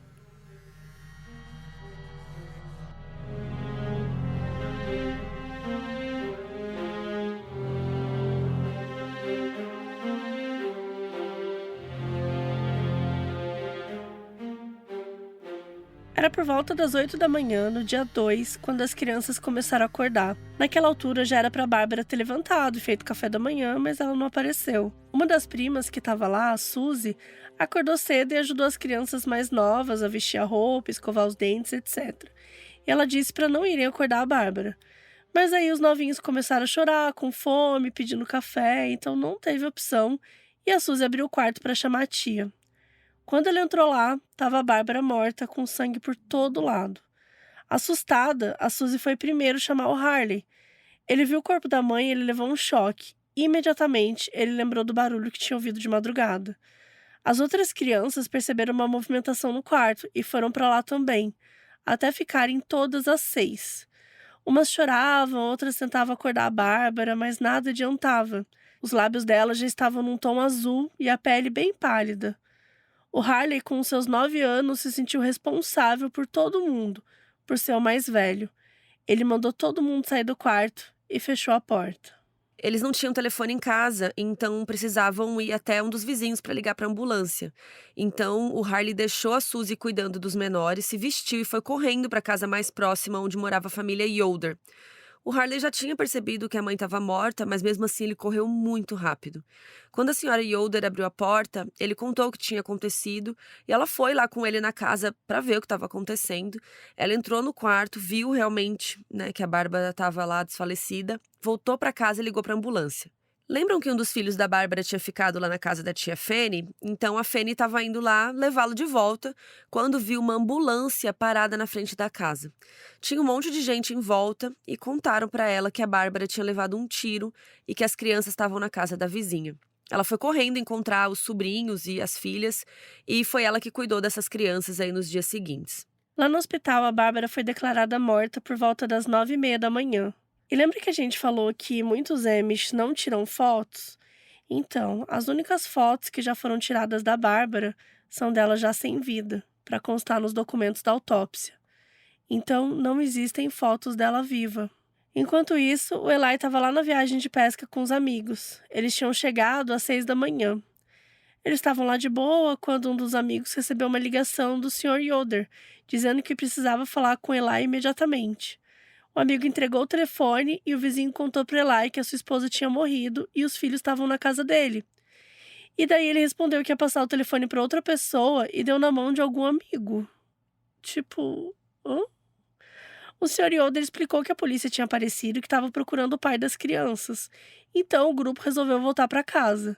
Era por volta das 8 da manhã, no dia 2, quando as crianças começaram a acordar. Naquela altura já era para Bárbara ter levantado e feito café da manhã, mas ela não apareceu. Uma das primas que estava lá, a Suzy, acordou cedo e ajudou as crianças mais novas a vestir a roupa, escovar os dentes, etc. E ela disse para não irem acordar a Bárbara. Mas aí os novinhos começaram a chorar, com fome, pedindo café, então não teve opção, e a Suzy abriu o quarto para chamar a tia. Quando ele entrou lá, estava a Bárbara morta, com sangue por todo lado. Assustada, a Suzy foi primeiro chamar o Harley. Ele viu o corpo da mãe e ele levou um choque. Imediatamente, ele lembrou do barulho que tinha ouvido de madrugada. As outras crianças perceberam uma movimentação no quarto e foram para lá também, até ficarem todas as 6. Umas choravam, outras tentavam acordar a Bárbara, mas nada adiantava. Os lábios dela já estavam num tom azul e a pele bem pálida. O Harley, com seus 9 anos, se sentiu responsável por todo mundo, por ser o mais velho. Ele mandou todo mundo sair do quarto e fechou a porta. Eles não tinham telefone em casa, então precisavam ir até um dos vizinhos para ligar para a ambulância. Então o Harley deixou a Suzy cuidando dos menores, se vestiu e foi correndo para a casa mais próxima onde morava a família Yoder. O Harley já tinha percebido que a mãe estava morta, mas mesmo assim ele correu muito rápido. Quando a senhora Yoder abriu a porta, ele contou o que tinha acontecido e ela foi lá com ele na casa para ver o que estava acontecendo. Ela entrou no quarto, viu realmente, que a Bárbara estava lá desfalecida, voltou para casa e ligou para a ambulância. Lembram que um dos filhos da Bárbara tinha ficado lá na casa da tia Fanny? Então a Fanny estava indo lá levá-lo de volta quando viu uma ambulância parada na frente da casa. Tinha um monte de gente em volta e contaram para ela que a Bárbara tinha levado um tiro e que as crianças estavam na casa da vizinha. Ela foi correndo encontrar os sobrinhos e as filhas e foi ela que cuidou dessas crianças aí nos dias seguintes. Lá no hospital, a Bárbara foi declarada morta por volta das 9h30 da manhã. E lembra que a gente falou que muitos Amish não tiram fotos? Então, as únicas fotos que já foram tiradas da Bárbara são dela já sem vida, para constar nos documentos da autópsia. Então, não existem fotos dela viva. Enquanto isso, o Eli estava lá na viagem de pesca com os amigos. Eles tinham chegado às 6 da manhã. Eles estavam lá de boa quando um dos amigos recebeu uma ligação do Sr. Yoder, dizendo que precisava falar com Eli imediatamente. O amigo entregou o telefone e o vizinho contou para Eli que a sua esposa tinha morrido e os filhos estavam na casa dele. E daí ele respondeu que ia passar o telefone para outra pessoa e deu na mão de algum amigo. Tipo, hã? O Sr. Yoder explicou que a polícia tinha aparecido e que estava procurando o pai das crianças. Então o grupo resolveu voltar para casa.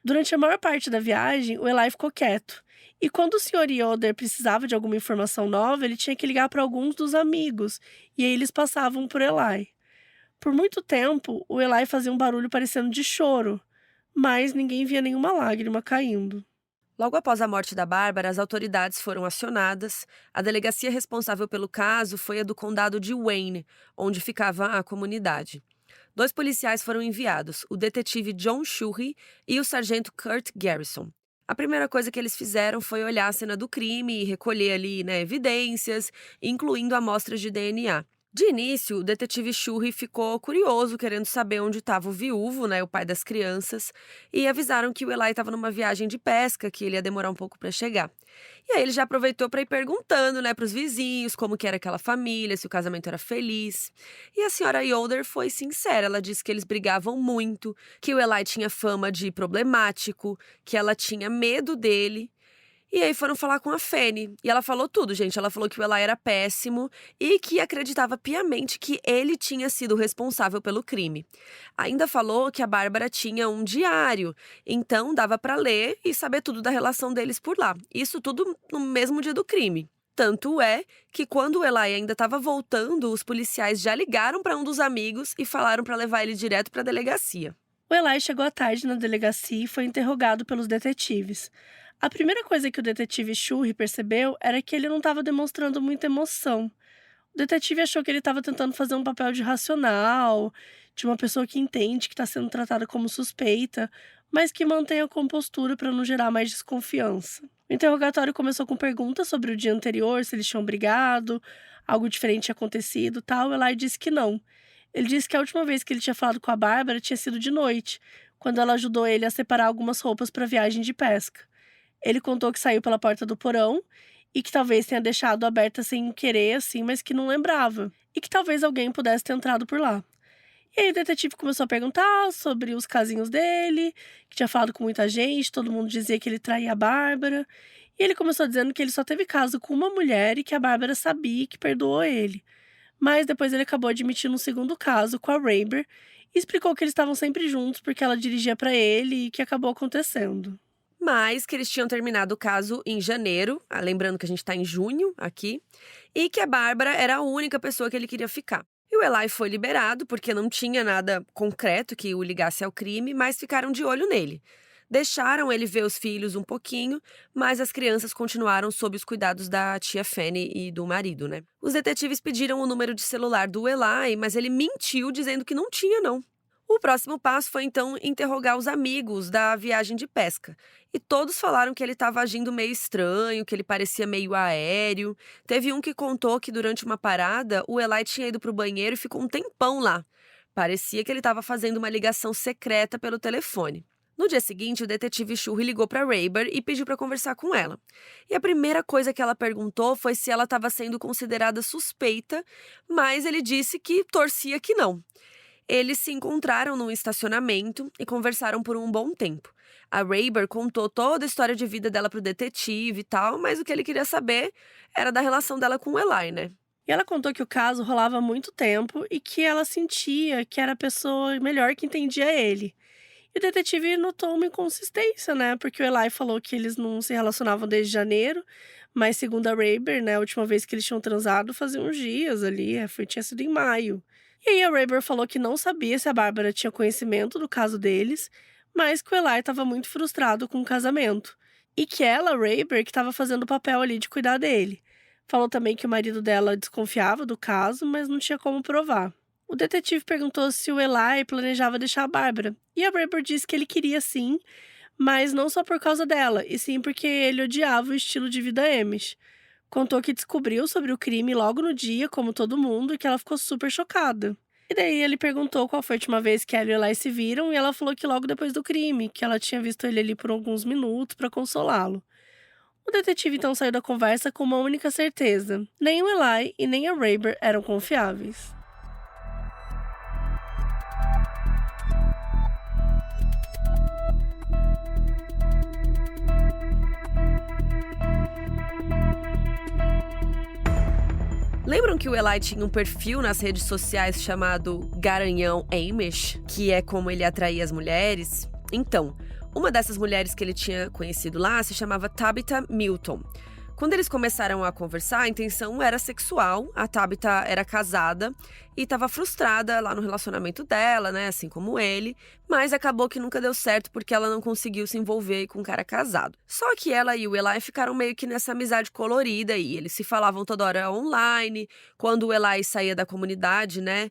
Durante a maior parte da viagem, o Eli ficou quieto. E quando o Sr. Yoder precisava de alguma informação nova, ele tinha que ligar para alguns dos amigos, e aí eles passavam por Eli. Por muito tempo, o Eli fazia um barulho parecendo de choro, mas ninguém via nenhuma lágrima caindo. Logo após a morte da Bárbara, as autoridades foram acionadas. A delegacia responsável pelo caso foi a do condado de Wayne, onde ficava a comunidade. 2 policiais foram enviados, o detetive John Shurry e o sargento Kurt Garrison. A primeira coisa que eles fizeram foi olhar a cena do crime e recolher ali, evidências, incluindo amostras de DNA. De início, o detetive Shurry ficou curioso, querendo saber onde estava o viúvo, o pai das crianças, e avisaram que o Eli estava numa viagem de pesca, que ele ia demorar um pouco para chegar. E aí ele já aproveitou para ir perguntando, para os vizinhos como que era aquela família, se o casamento era feliz. E a senhora Yoder foi sincera, ela disse que eles brigavam muito, que o Eli tinha fama de problemático, que ela tinha medo dele. E aí foram falar com a Fanny. E ela falou tudo, gente. Ela falou que o Eli era péssimo e que acreditava piamente que ele tinha sido responsável pelo crime. Ainda falou que a Bárbara tinha um diário, então dava para ler e saber tudo da relação deles por lá. Isso tudo no mesmo dia do crime. Tanto é que quando o Eli ainda estava voltando, os policiais já ligaram para um dos amigos e falaram para levar ele direto para a delegacia. O Eli chegou à tarde na delegacia e foi interrogado pelos detetives. A primeira coisa que o detetive Shuri percebeu era que ele não estava demonstrando muita emoção. O detetive achou que ele estava tentando fazer um papel de racional, de uma pessoa que entende que está sendo tratada como suspeita, mas que mantém a compostura para não gerar mais desconfiança. O interrogatório começou com perguntas sobre o dia anterior, se eles tinham brigado, algo diferente tinha acontecido e tal. O Eli disse que não. Ele disse que a última vez que ele tinha falado com a Bárbara tinha sido de noite, quando ela ajudou ele a separar algumas roupas para a viagem de pesca. Ele contou que saiu pela porta do porão e que talvez tenha deixado aberta sem querer, assim, mas que não lembrava. E que talvez alguém pudesse ter entrado por lá. E aí o detetive começou a perguntar sobre os casinhos dele, que tinha falado com muita gente, todo mundo dizia que ele traía a Bárbara. E ele começou dizendo que ele só teve caso com uma mulher e que a Bárbara sabia que perdoou ele. Mas depois ele acabou admitindo um segundo caso com a Rayber e explicou que eles estavam sempre juntos porque ela dirigia para ele e que acabou acontecendo. Mas que eles tinham terminado o caso em janeiro, lembrando que a gente tá em junho aqui, e que a Bárbara era a única pessoa que ele queria ficar. E o Eli foi liberado porque não tinha nada concreto que o ligasse ao crime, mas ficaram de olho nele. Deixaram ele ver os filhos um pouquinho, mas as crianças continuaram sob os cuidados da tia Fanny e do marido, né? Os detetives pediram o número de celular do Eli, mas ele mentiu dizendo que não tinha, não. O próximo passo foi, então, interrogar os amigos da viagem de pesca. E todos falaram que ele estava agindo meio estranho, que ele parecia meio aéreo. Teve um que contou que, durante uma parada, o Eli tinha ido para o banheiro e ficou um tempão lá. Parecia que ele estava fazendo uma ligação secreta pelo telefone. No dia seguinte, o detetive Shuri ligou para Rayber e pediu para conversar com ela. E a primeira coisa que ela perguntou foi se ela estava sendo considerada suspeita, mas ele disse que torcia que não. Eles se encontraram num estacionamento e conversaram por um bom tempo. A Rayber contou toda a história de vida dela pro detetive e tal, mas o que ele queria saber era da relação dela com o Eli, né? E ela contou que o caso rolava há muito tempo e que ela sentia que era a pessoa melhor que entendia ele. E o detetive notou uma inconsistência, né? Porque o Eli falou que eles não se relacionavam desde janeiro, mas segundo a Rayber, né, a última vez que eles tinham transado fazia uns dias ali, tinha sido em maio. E aí a Rayber falou que não sabia se a Bárbara tinha conhecimento do caso deles, mas que o Eli estava muito frustrado com o casamento. E que ela, Rayber, que estava fazendo o papel ali de cuidar dele. Falou também que o marido dela desconfiava do caso, mas não tinha como provar. O detetive perguntou se o Eli planejava deixar a Bárbara. E a Rayber disse que ele queria sim, mas não só por causa dela, e sim porque ele odiava o estilo de vida Amish. Contou que descobriu sobre o crime logo no dia, como todo mundo, e que ela ficou super chocada. E daí ele perguntou qual foi a última vez que ela e o Eli se viram, e ela falou que logo depois do crime, que ela tinha visto ele ali por alguns minutos para consolá-lo. O detetive então saiu da conversa com uma única certeza: nem o Eli e nem a Rayber eram confiáveis. Lembram que o Eli tinha um perfil nas redes sociais chamado Garanhão Amish, que é como ele atraía as mulheres? Então, uma dessas mulheres que ele tinha conhecido lá se chamava Tabitha Milton. Quando eles começaram a conversar, a intenção era sexual. A Tabitha era casada e estava frustrada lá no relacionamento dela, né, assim como ele, mas acabou que nunca deu certo porque ela não conseguiu se envolver com um cara casado. Só que ela e o Eli ficaram meio que nessa amizade colorida e eles se falavam toda hora online. Quando o Eli saía da comunidade, né,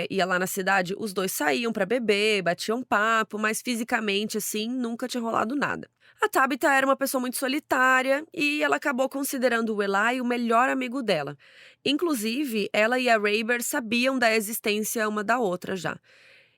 ia lá na cidade, os dois saíam para beber, batiam papo, mas fisicamente, assim, nunca tinha rolado nada. A Tabitha era uma pessoa muito solitária e ela acabou considerando o Eli o melhor amigo dela. Inclusive, ela e a Rayber sabiam da existência uma da outra já.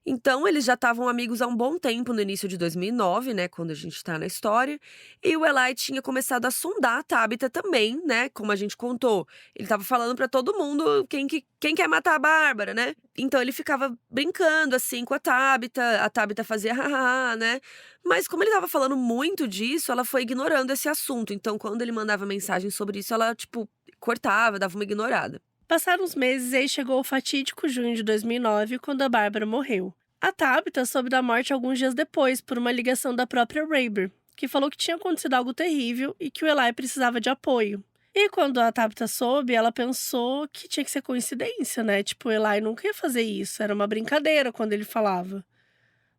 Então, eles já estavam amigos há um bom tempo, no início de 2009, né, quando a gente tá na história. E o Eli tinha começado a sondar a Tabitha também, né, como a gente contou. Ele tava falando pra todo mundo quem quer matar a Bárbara, né? Então, ele ficava brincando, assim, com a Tabitha fazia haha, né? Mas como ele tava falando muito disso, ela foi ignorando esse assunto. Então, quando ele mandava mensagem sobre isso, ela, cortava, dava uma ignorada. Passaram uns meses e aí chegou o fatídico junho de 2009, quando a Bárbara morreu. A Tabitha soube da morte alguns dias depois, por uma ligação da própria Rayber, que falou que tinha acontecido algo terrível e que o Eli precisava de apoio. E quando a Tabitha soube, ela pensou que tinha que ser coincidência, né? O Eli nunca ia fazer isso, era uma brincadeira quando ele falava.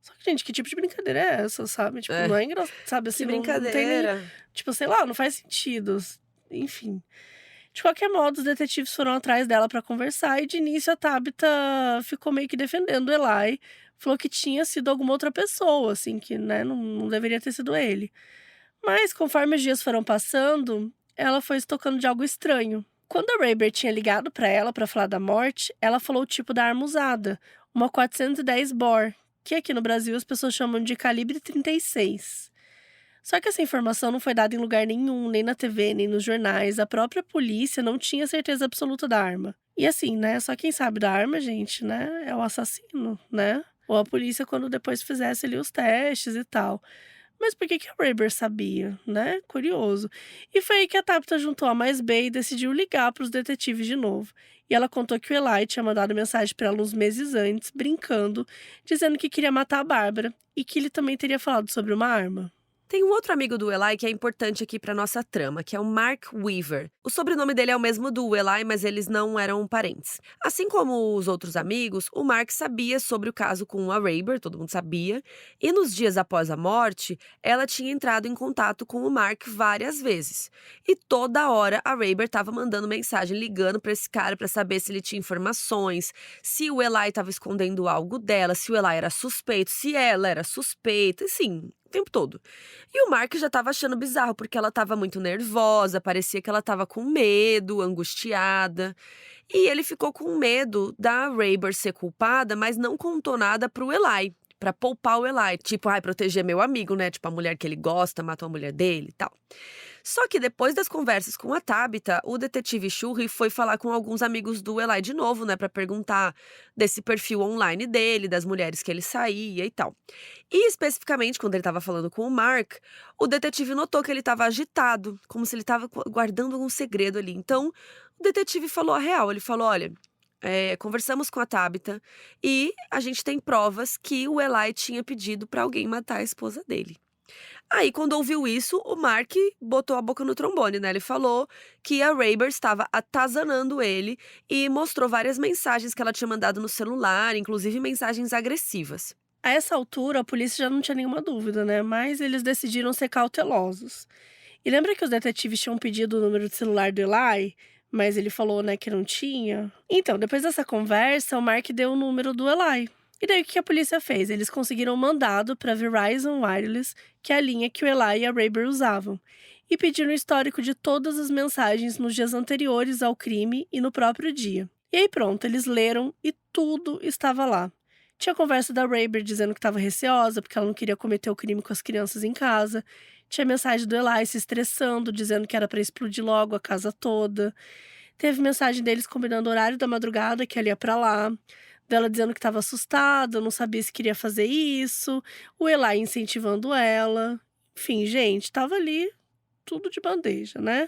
Só que, gente, que tipo de brincadeira é essa, sabe? Tipo, É, não é engraçado, sabe? que Assim, não tem nem. brincadeira. Tipo, sei lá, não faz sentido. Enfim. De qualquer modo, os detetives foram atrás dela pra conversar e de início a Tabitha ficou meio que defendendo o Eli. Falou que tinha sido alguma outra pessoa, assim, que, né, não deveria ter sido ele. Mas conforme os dias foram passando, ela foi se tocando de algo estranho. Quando a Rayber tinha ligado pra ela pra falar da morte, ela falou o tipo da arma usada, uma 410 bore, que aqui no Brasil as pessoas chamam de calibre 36. Só que essa informação não foi dada em lugar nenhum, nem na TV, nem nos jornais. A própria polícia não tinha certeza absoluta da arma. E assim, né? Só quem sabe da arma, gente, né? É o assassino, né? Ou a polícia quando depois fizesse ali os testes e tal. Mas por que que a Rayber sabia, né? Curioso. E foi aí que a Tabitha juntou A mais B e decidiu ligar para os detetives de novo. E ela contou que o Eli tinha mandado mensagem para ela uns meses antes, brincando, dizendo que queria matar a Bárbara e que ele também teria falado sobre uma arma. Tem um outro amigo do Eli que é importante aqui pra nossa trama, que é o Mark Weaver. O sobrenome dele é o mesmo do Eli, mas eles não eram parentes. Assim como os outros amigos, o Mark sabia sobre o caso com a Rayber, todo mundo sabia, e nos dias após a morte, ela tinha entrado em contato com o Mark várias vezes. E toda hora a Rayber estava mandando mensagem, ligando pra esse cara pra saber se ele tinha informações, se o Eli estava escondendo algo dela, se o Eli era suspeito, se ela era suspeita, assim, o tempo todo. E o Mark já estava achando bizarro, porque ela estava muito nervosa, parecia que ela estava com medo, angustiada. E ele ficou com medo da Rayber ser culpada, mas não contou nada pro Eli, pra poupar o Eli. Tipo, ai, proteger meu amigo, né? Tipo, a mulher que ele gosta, matou a mulher dele e tal. Só que depois das conversas com a Tabitha, o detetive Shuri foi falar com alguns amigos do Eli de novo, né, pra perguntar desse perfil online dele, das mulheres que ele saía e tal. E especificamente, quando ele estava falando com o Mark, o detetive notou que ele estava agitado, como se ele estava guardando algum segredo ali. Então, o detetive falou a real, ele falou, olha, conversamos com a Tabitha e a gente tem provas que o Eli tinha pedido pra alguém matar a esposa dele. Aí, quando ouviu isso, o Mark botou a boca no trombone, né? Ele falou que a Rayber estava atazanando ele e mostrou várias mensagens que ela tinha mandado no celular, inclusive mensagens agressivas. A essa altura, a polícia já não tinha nenhuma dúvida, né? Mas eles decidiram ser cautelosos. E lembra que os detetives tinham pedido o número de celular do Eli, mas ele falou, né, que não tinha? Então, depois dessa conversa, o Mark deu o número do Eli. E daí o que a polícia fez? Eles conseguiram um mandado para Verizon Wireless, que é a linha que o Eli e a Rayber usavam, e pediram o histórico de todas as mensagens nos dias anteriores ao crime e no próprio dia. E aí pronto, eles leram e tudo estava lá. Tinha conversa da Rayber dizendo que estava receosa porque ela não queria cometer o crime com as crianças em casa. Tinha mensagem do Eli se estressando, dizendo que era para explodir logo a casa toda. Teve mensagem deles combinando o horário da madrugada que ela ia para lá. Dela dizendo que estava assustada, não sabia se queria fazer isso. O Eli incentivando ela. Enfim, gente, estava ali tudo de bandeja, né?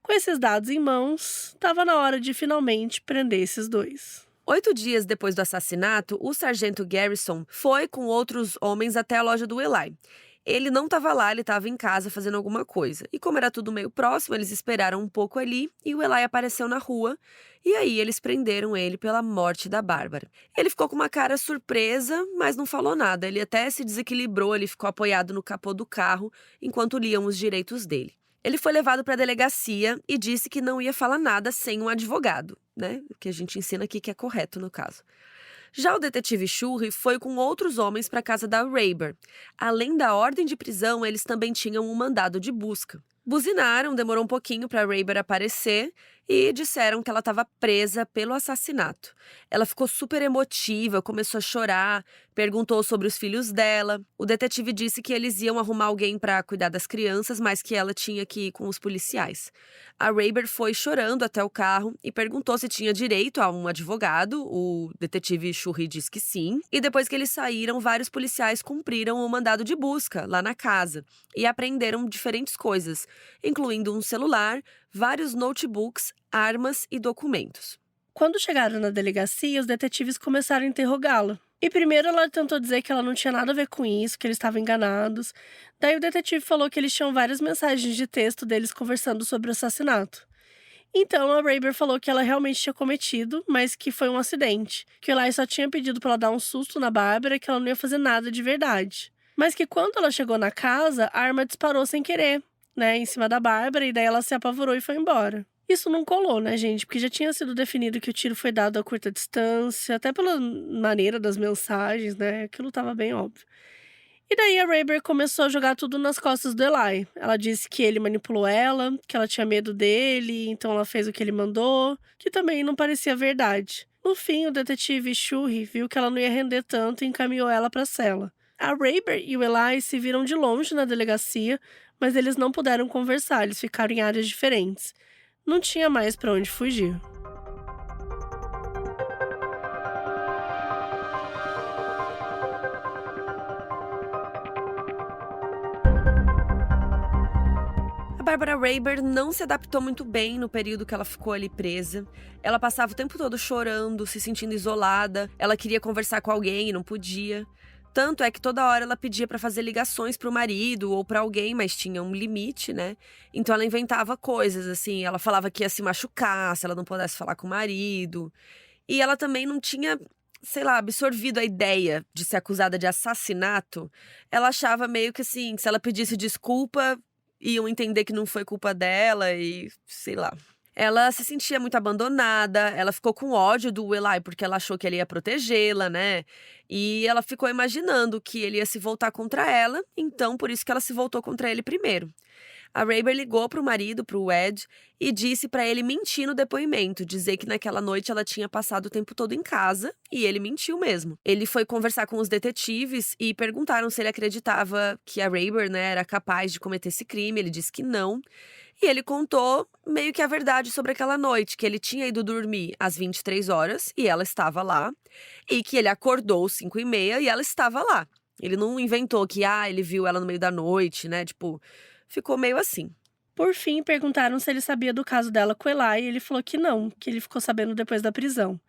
Com esses dados em mãos, estava na hora de finalmente prender esses dois. 8 dias depois do assassinato, o sargento Garrison foi com outros homens até a loja do Eli. Ele não estava lá, ele estava em casa fazendo alguma coisa. E como era tudo meio próximo, eles esperaram um pouco ali e o Eli apareceu na rua. E aí eles prenderam ele pela morte da Bárbara. Ele ficou com uma cara surpresa, mas não falou nada. Ele até se desequilibrou, ele ficou apoiado no capô do carro enquanto liam os direitos dele. Ele foi levado para a delegacia e disse que não ia falar nada sem um advogado, né? O que a gente ensina aqui que é correto no caso. Já o detetive Shuri foi com outros homens para a casa da Rayber. Além da ordem de prisão, eles também tinham um mandado de busca. Buzinaram, demorou um pouquinho para a Rayber aparecer e disseram que ela estava presa pelo assassinato. Ela ficou super emotiva, começou a chorar, perguntou sobre os filhos dela. O detetive disse que eles iam arrumar alguém para cuidar das crianças, mas que ela tinha que ir com os policiais. A Rayber foi chorando até o carro e perguntou se tinha direito a um advogado. O detetive Shuri disse que sim. E depois que eles saíram, vários policiais cumpriram o mandado de busca lá na casa e apreenderam diferentes coisas, incluindo um celular, vários notebooks, armas e documentos. Quando chegaram na delegacia, os detetives começaram a interrogá-la. E primeiro ela tentou dizer que ela não tinha nada a ver com isso, que eles estavam enganados. Daí o detetive falou que eles tinham várias mensagens de texto deles conversando sobre o assassinato. Então a Rayber falou que ela realmente tinha cometido, mas que foi um acidente. Que o Eli só tinha pedido pra ela dar um susto na Bárbara e que ela não ia fazer nada de verdade. Mas que quando ela chegou na casa, a arma disparou sem querer, né, em cima da Bárbara, e daí ela se apavorou e foi embora. Isso não colou, né, gente? Porque já tinha sido definido que o tiro foi dado a curta distância, até pela maneira das mensagens, né? Aquilo tava bem óbvio. E daí a Rayber começou a jogar tudo nas costas do Eli. Ela disse que ele manipulou ela, que ela tinha medo dele, então ela fez o que ele mandou, que também não parecia verdade. No fim, o detetive Shuri viu que ela não ia render tanto e encaminhou ela para a cela. A Rayber e o Eli se viram de longe na delegacia, mas eles não puderam conversar, eles ficaram em áreas diferentes. Não tinha mais para onde fugir. A Barbara Rayber não se adaptou muito bem no período que ela ficou ali presa. Ela passava o tempo todo chorando, se sentindo isolada. Ela queria conversar com alguém e não podia. Tanto é que toda hora ela pedia pra fazer ligações pro marido ou pra alguém, mas tinha um limite, né? Então ela inventava coisas, assim. Ela falava que ia se machucar se ela não pudesse falar com o marido. E ela também não tinha, sei lá, absorvido a ideia de ser acusada de assassinato. Ela achava meio que assim, que se ela pedisse desculpa, iam entender que não foi culpa dela e sei lá. Ela se sentia muito abandonada, ela ficou com ódio do Eli porque ela achou que ele ia protegê-la, né? E ela ficou imaginando que ele ia se voltar contra ela, então por isso que ela se voltou contra ele primeiro. A Rayber ligou pro marido, pro Ed, e disse pra ele mentir no depoimento, dizer que naquela noite ela tinha passado o tempo todo em casa, e ele mentiu mesmo. Ele foi conversar com os detetives e perguntaram se ele acreditava que a Rayber, né, era capaz de cometer esse crime. Ele disse que não. E ele contou meio que a verdade sobre aquela noite, que ele tinha ido dormir às 23 horas e ela estava lá, e que ele acordou às 5h30 e ela estava lá. Ele não inventou que, ele viu ela no meio da noite, né, tipo, ficou meio assim. Por fim, perguntaram se ele sabia do caso dela com o Eli e ele falou que não, que ele ficou sabendo depois da prisão.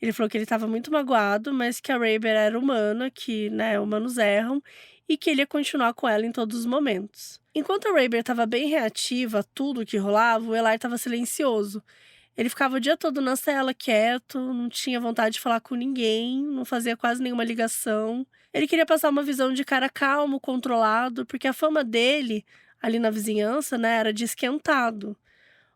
Ele falou que ele estava muito magoado, mas que a Rayber era humana, que, né, humanos erram, e que ele ia continuar com ela em todos os momentos. Enquanto a Rayber estava bem reativa a tudo que rolava, o Eli estava silencioso. Ele ficava o dia todo na cela, quieto, não tinha vontade de falar com ninguém, não fazia quase nenhuma ligação. Ele queria passar uma visão de cara calmo, controlado, porque a fama dele, ali na vizinhança, né, era de esquentado.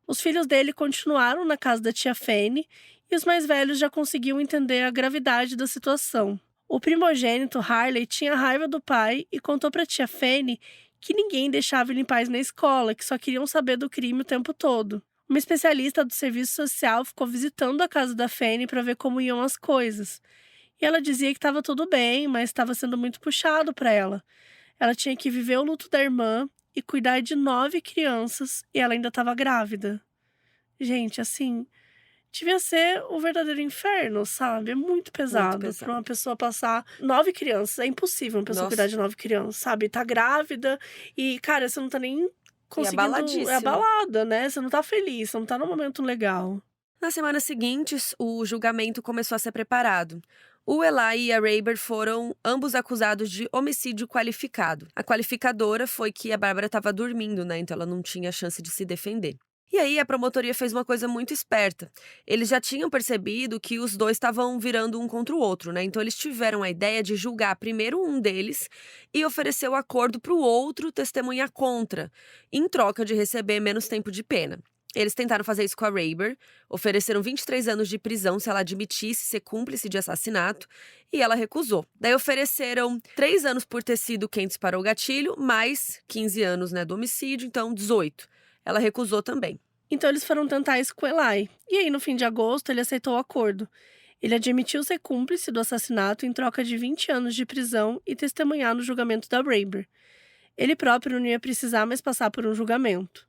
Os filhos dele continuaram na casa da tia Fanny, e os mais velhos já conseguiam entender a gravidade da situação. O primogênito, Harley, tinha raiva do pai e contou para a tia Fanny que ninguém deixava ele em paz na escola, que só queriam saber do crime o tempo todo. Uma especialista do serviço social ficou visitando a casa da Fanny para ver como iam as coisas. E ela dizia que estava tudo bem, mas estava sendo muito puxado para ela. Ela tinha que viver o luto da irmã e cuidar de 9 crianças, e ela ainda estava grávida. Gente, assim, devia ser o verdadeiro inferno, sabe? É muito pesado para uma pessoa passar 9 crianças. É impossível uma pessoa cuidar de 9 crianças, sabe? Tá grávida e, cara, você não tá nem conseguindo... É abalada, né? Você não tá feliz, você não tá num momento legal. Nas semanas seguintes, o julgamento começou a ser preparado. O Eli e a Rayber foram ambos acusados de homicídio qualificado. A qualificadora foi que a Bárbara estava dormindo, né? Então ela não tinha chance de se defender. E aí a promotoria fez uma coisa muito esperta. Eles já tinham percebido que os dois estavam virando um contra o outro, né? Então eles tiveram a ideia de julgar primeiro um deles e oferecer o acordo para o outro testemunhar contra, em troca de receber menos tempo de pena. Eles tentaram fazer isso com a Rayber, ofereceram 23 anos de prisão se ela admitisse ser cúmplice de assassinato, e ela recusou. Daí ofereceram 3 anos por ter sido quem disparou o gatilho, mais 15 anos, né, do homicídio, então 18. Ela recusou também. Então eles foram tentar isso com Eli. E aí, no fim de agosto, ele aceitou o acordo. Ele admitiu ser cúmplice do assassinato em troca de 20 anos de prisão e testemunhar no julgamento da Rayber. Ele próprio não ia precisar mais passar por um julgamento.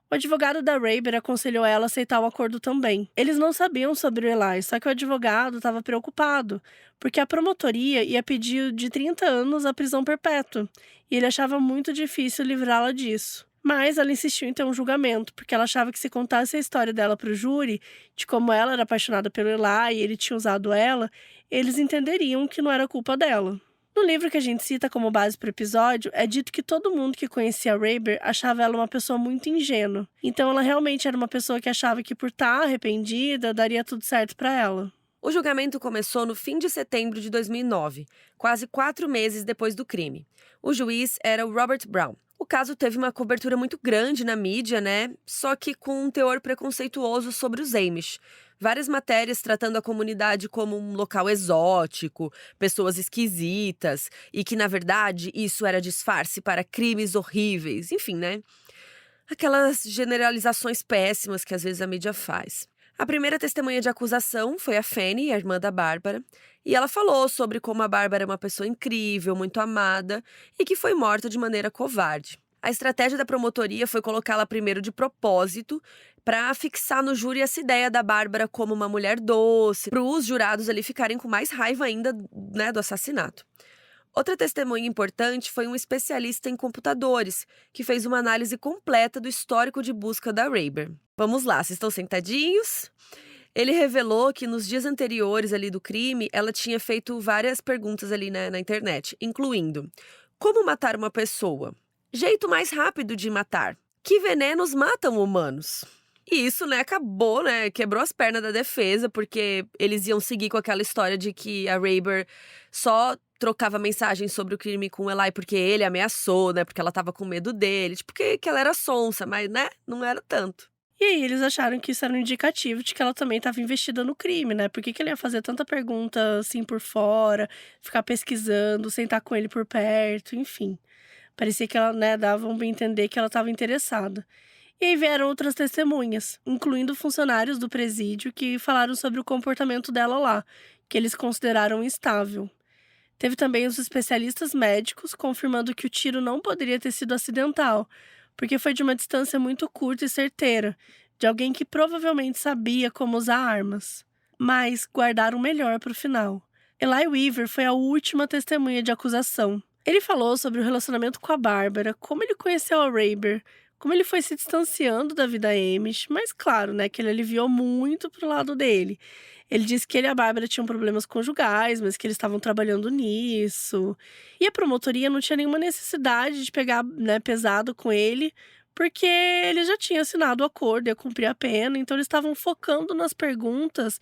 O advogado da Rayber aconselhou ela a aceitar o acordo também. Eles não sabiam sobre o Eli, só que o advogado estava preocupado, porque a promotoria ia pedir de 30 anos a prisão perpétua, e ele achava muito difícil livrá-la disso. Mas ela insistiu em ter um julgamento, porque ela achava que se contasse a história dela para o júri, de como ela era apaixonada pelo Eli e ele tinha usado ela, eles entenderiam que não era culpa dela. No livro que a gente cita como base para o episódio, é dito que todo mundo que conhecia a Rayber achava ela uma pessoa muito ingênua. Então ela realmente era uma pessoa que achava que por estar arrependida, daria tudo certo para ela. O julgamento começou no fim de setembro de 2009, quase 4 meses depois do crime. O juiz era o Robert Brown. O caso teve uma cobertura muito grande na mídia, né? Só que com um teor preconceituoso sobre os Amish. Várias matérias tratando a comunidade como um local exótico, pessoas esquisitas, e que, na verdade, isso era disfarce para crimes horríveis, enfim, né? Aquelas generalizações péssimas que às vezes a mídia faz. A primeira testemunha de acusação foi a Fanny, a irmã da Bárbara, e ela falou sobre como a Bárbara é uma pessoa incrível, muito amada e que foi morta de maneira covarde. A estratégia da promotoria foi colocá-la primeiro de propósito para fixar no júri essa ideia da Bárbara como uma mulher doce, para os jurados ali ficarem com mais raiva ainda, né, do assassinato. Outra testemunha importante foi um especialista em computadores, que fez uma análise completa do histórico de busca da Rayber. Vamos lá, vocês estão sentadinhos? Ele revelou que nos dias anteriores ali do crime, ela tinha feito várias perguntas ali na internet, incluindo: como matar uma pessoa? Jeito mais rápido de matar. Que venenos matam humanos? E isso, acabou, quebrou as pernas da defesa, porque eles iam seguir com aquela história de que a Rayber só trocava mensagens sobre o crime com o Eli porque ele ameaçou, porque ela tava com medo dele, tipo, que ela era sonsa, mas, não era tanto. E aí eles acharam que isso era um indicativo de que ela também estava investida no crime, né? Por que ele ia fazer tanta pergunta assim por fora, ficar pesquisando, sentar com ele por perto, enfim. Parecia que ela, dava a entender que ela estava interessada. E aí vieram outras testemunhas, incluindo funcionários do presídio que falaram sobre o comportamento dela lá, que eles consideraram instável. Teve também os especialistas médicos confirmando que o tiro não poderia ter sido acidental, porque foi de uma distância muito curta e certeira, de alguém que provavelmente sabia como usar armas. Mas guardaram o melhor para o final. Eli Weaver foi a última testemunha de acusação. Ele falou sobre o relacionamento com a Bárbara, como ele conheceu a Rayber, como ele foi se distanciando da vida Amish, mas claro, que ele aliviou muito pro lado dele. Ele disse que ele e a Bárbara tinham problemas conjugais, mas que eles estavam trabalhando nisso. E a promotoria não tinha nenhuma necessidade de pegar, pesado com ele, porque ele já tinha assinado o acordo, ia cumprir a pena, então eles estavam focando nas perguntas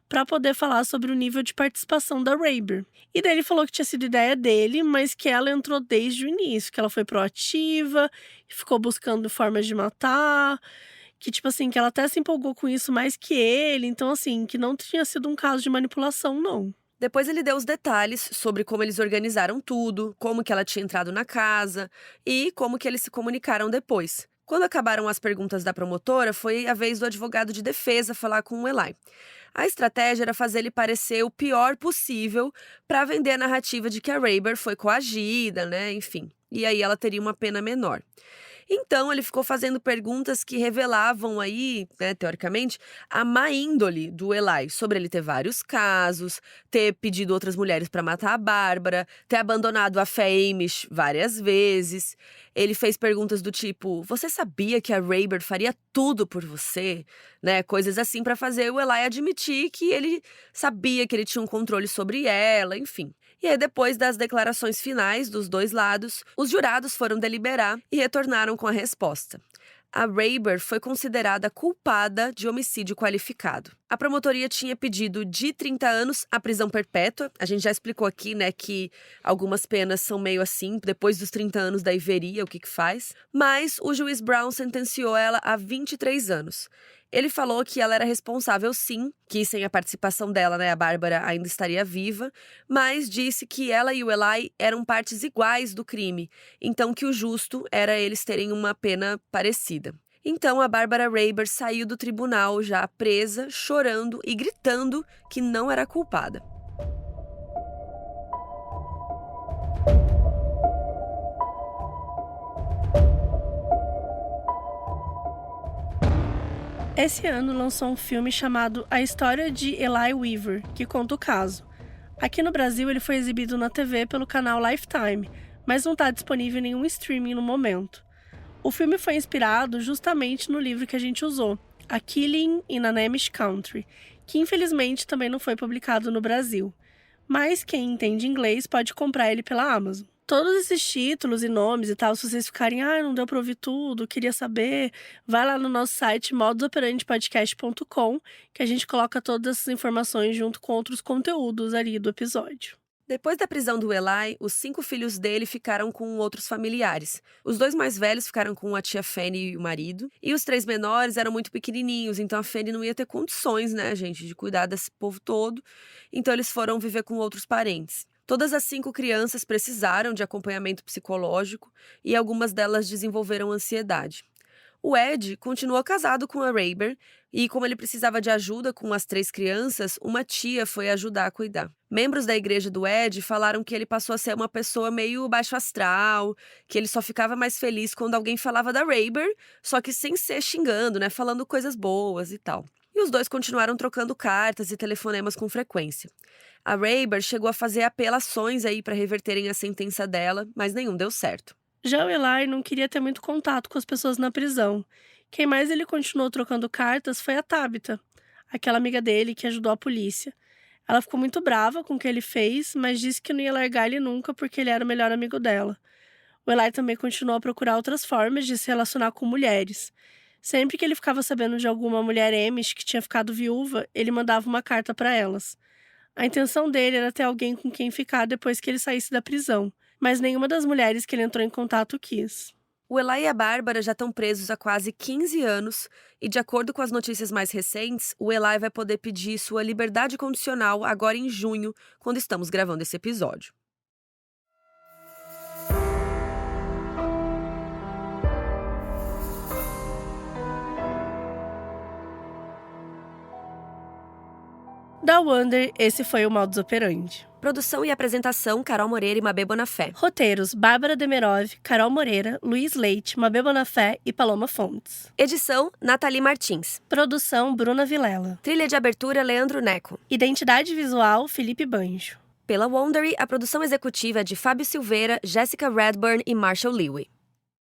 para poder falar sobre o nível de participação da Rayber. E daí ele falou que tinha sido ideia dele, mas que ela entrou desde o início, que ela foi proativa, ficou buscando formas de matar, que tipo assim, que ela até se empolgou com isso mais que ele, então assim, que não tinha sido um caso de manipulação, não. Depois ele deu os detalhes sobre como eles organizaram tudo, como que ela tinha entrado na casa e como que eles se comunicaram depois. Quando acabaram as perguntas da promotora, foi a vez do advogado de defesa falar com o Eli. A estratégia era fazer ele parecer o pior possível para vender a narrativa de que a Rayber foi coagida, enfim. E aí ela teria uma pena menor. Então, ele ficou fazendo perguntas que revelavam aí, teoricamente, a má índole do Eli, sobre ele ter vários casos, ter pedido outras mulheres para matar a Bárbara, ter abandonado a fé Amish várias vezes. Ele fez perguntas do tipo: você sabia que a Rayber faria tudo por você? Coisas assim para fazer o Eli admitir que ele sabia que ele tinha um controle sobre ela, enfim. E aí, depois das declarações finais dos dois lados, os jurados foram deliberar e retornaram com a resposta. A Rayber foi considerada culpada de homicídio qualificado. A promotoria tinha pedido de 30 anos a prisão perpétua. A gente já explicou aqui, que algumas penas são meio assim, depois dos 30 anos daí veria o que faz. Mas o juiz Brown sentenciou ela a 23 anos. Ele falou que ela era responsável, sim, que sem a participação dela, a Bárbara ainda estaria viva, mas disse que ela e o Eli eram partes iguais do crime, então que o justo era eles terem uma pena parecida. Então a Bárbara Rayber saiu do tribunal já presa, chorando e gritando que não era culpada. Esse ano lançou um filme chamado A História de Eli Weaver, que conta o caso. Aqui no Brasil ele foi exibido na TV pelo canal Lifetime, mas não está disponível em nenhum streaming no momento. O filme foi inspirado justamente no livro que a gente usou, A Killing in an Amish Country, que infelizmente também não foi publicado no Brasil. mas quem entende inglês pode comprar ele pela Amazon. Todos esses títulos e nomes e tal, se vocês ficarem, não deu pra ouvir tudo, queria saber, vai lá no nosso site modusoperandipodcast.com, que a gente coloca todas essas informações junto com outros conteúdos ali do episódio. Depois da prisão do Eli, os 5 filhos dele ficaram com outros familiares. Os 2 mais velhos ficaram com a tia Fanny e o marido, e os 3 menores eram muito pequenininhos, então a Fanny não ia ter condições, né, gente, de cuidar desse povo todo, então eles foram viver com outros parentes. Todas as 5 crianças precisaram de acompanhamento psicológico e algumas delas desenvolveram ansiedade. O Ed continuou casado com a Rayber e, como ele precisava de ajuda com as 3 crianças, uma tia foi ajudar a cuidar. Membros da igreja do Ed falaram que ele passou a ser uma pessoa meio baixo astral, que ele só ficava mais feliz quando alguém falava da Rayber, só que sem ser xingando, né, falando coisas boas e tal. E os 2 continuaram trocando cartas e telefonemas com frequência. A Rayber chegou a fazer apelações aí para reverterem a sentença dela, mas nenhum deu certo. Já o Eli não queria ter muito contato com as pessoas na prisão. Quem mais ele continuou trocando cartas foi a Tabitha, aquela amiga dele que ajudou a polícia. Ela ficou muito brava com o que ele fez, mas disse que não ia largar ele nunca porque ele era o melhor amigo dela. O Eli também continuou a procurar outras formas de se relacionar com mulheres. Sempre que ele ficava sabendo de alguma mulher Amish que tinha ficado viúva, ele mandava uma carta para elas. A intenção dele era ter alguém com quem ficar depois que ele saísse da prisão, mas nenhuma das mulheres que ele entrou em contato quis. O Eli e a Bárbara já estão presos há quase 15 anos e, de acordo com as notícias mais recentes, o Eli vai poder pedir sua liberdade condicional agora em junho, quando estamos gravando esse episódio. Da Wonder, esse foi o Modus Operandi. Produção e apresentação, Carol Moreira e Mabê Bonafé. Roteiros, Bárbara Demerov, Carol Moreira, Luiz Leite, Mabê Bonafé e Paloma Fontes. Edição, Nathalie Martins. Produção, Bruna Vilela. Trilha de abertura, Leandro Neco. Identidade visual, Felipe Banjo. Pela Wondery, a produção executiva é de Fábio Silveira, Jessica Redburn e Marshall Lewy.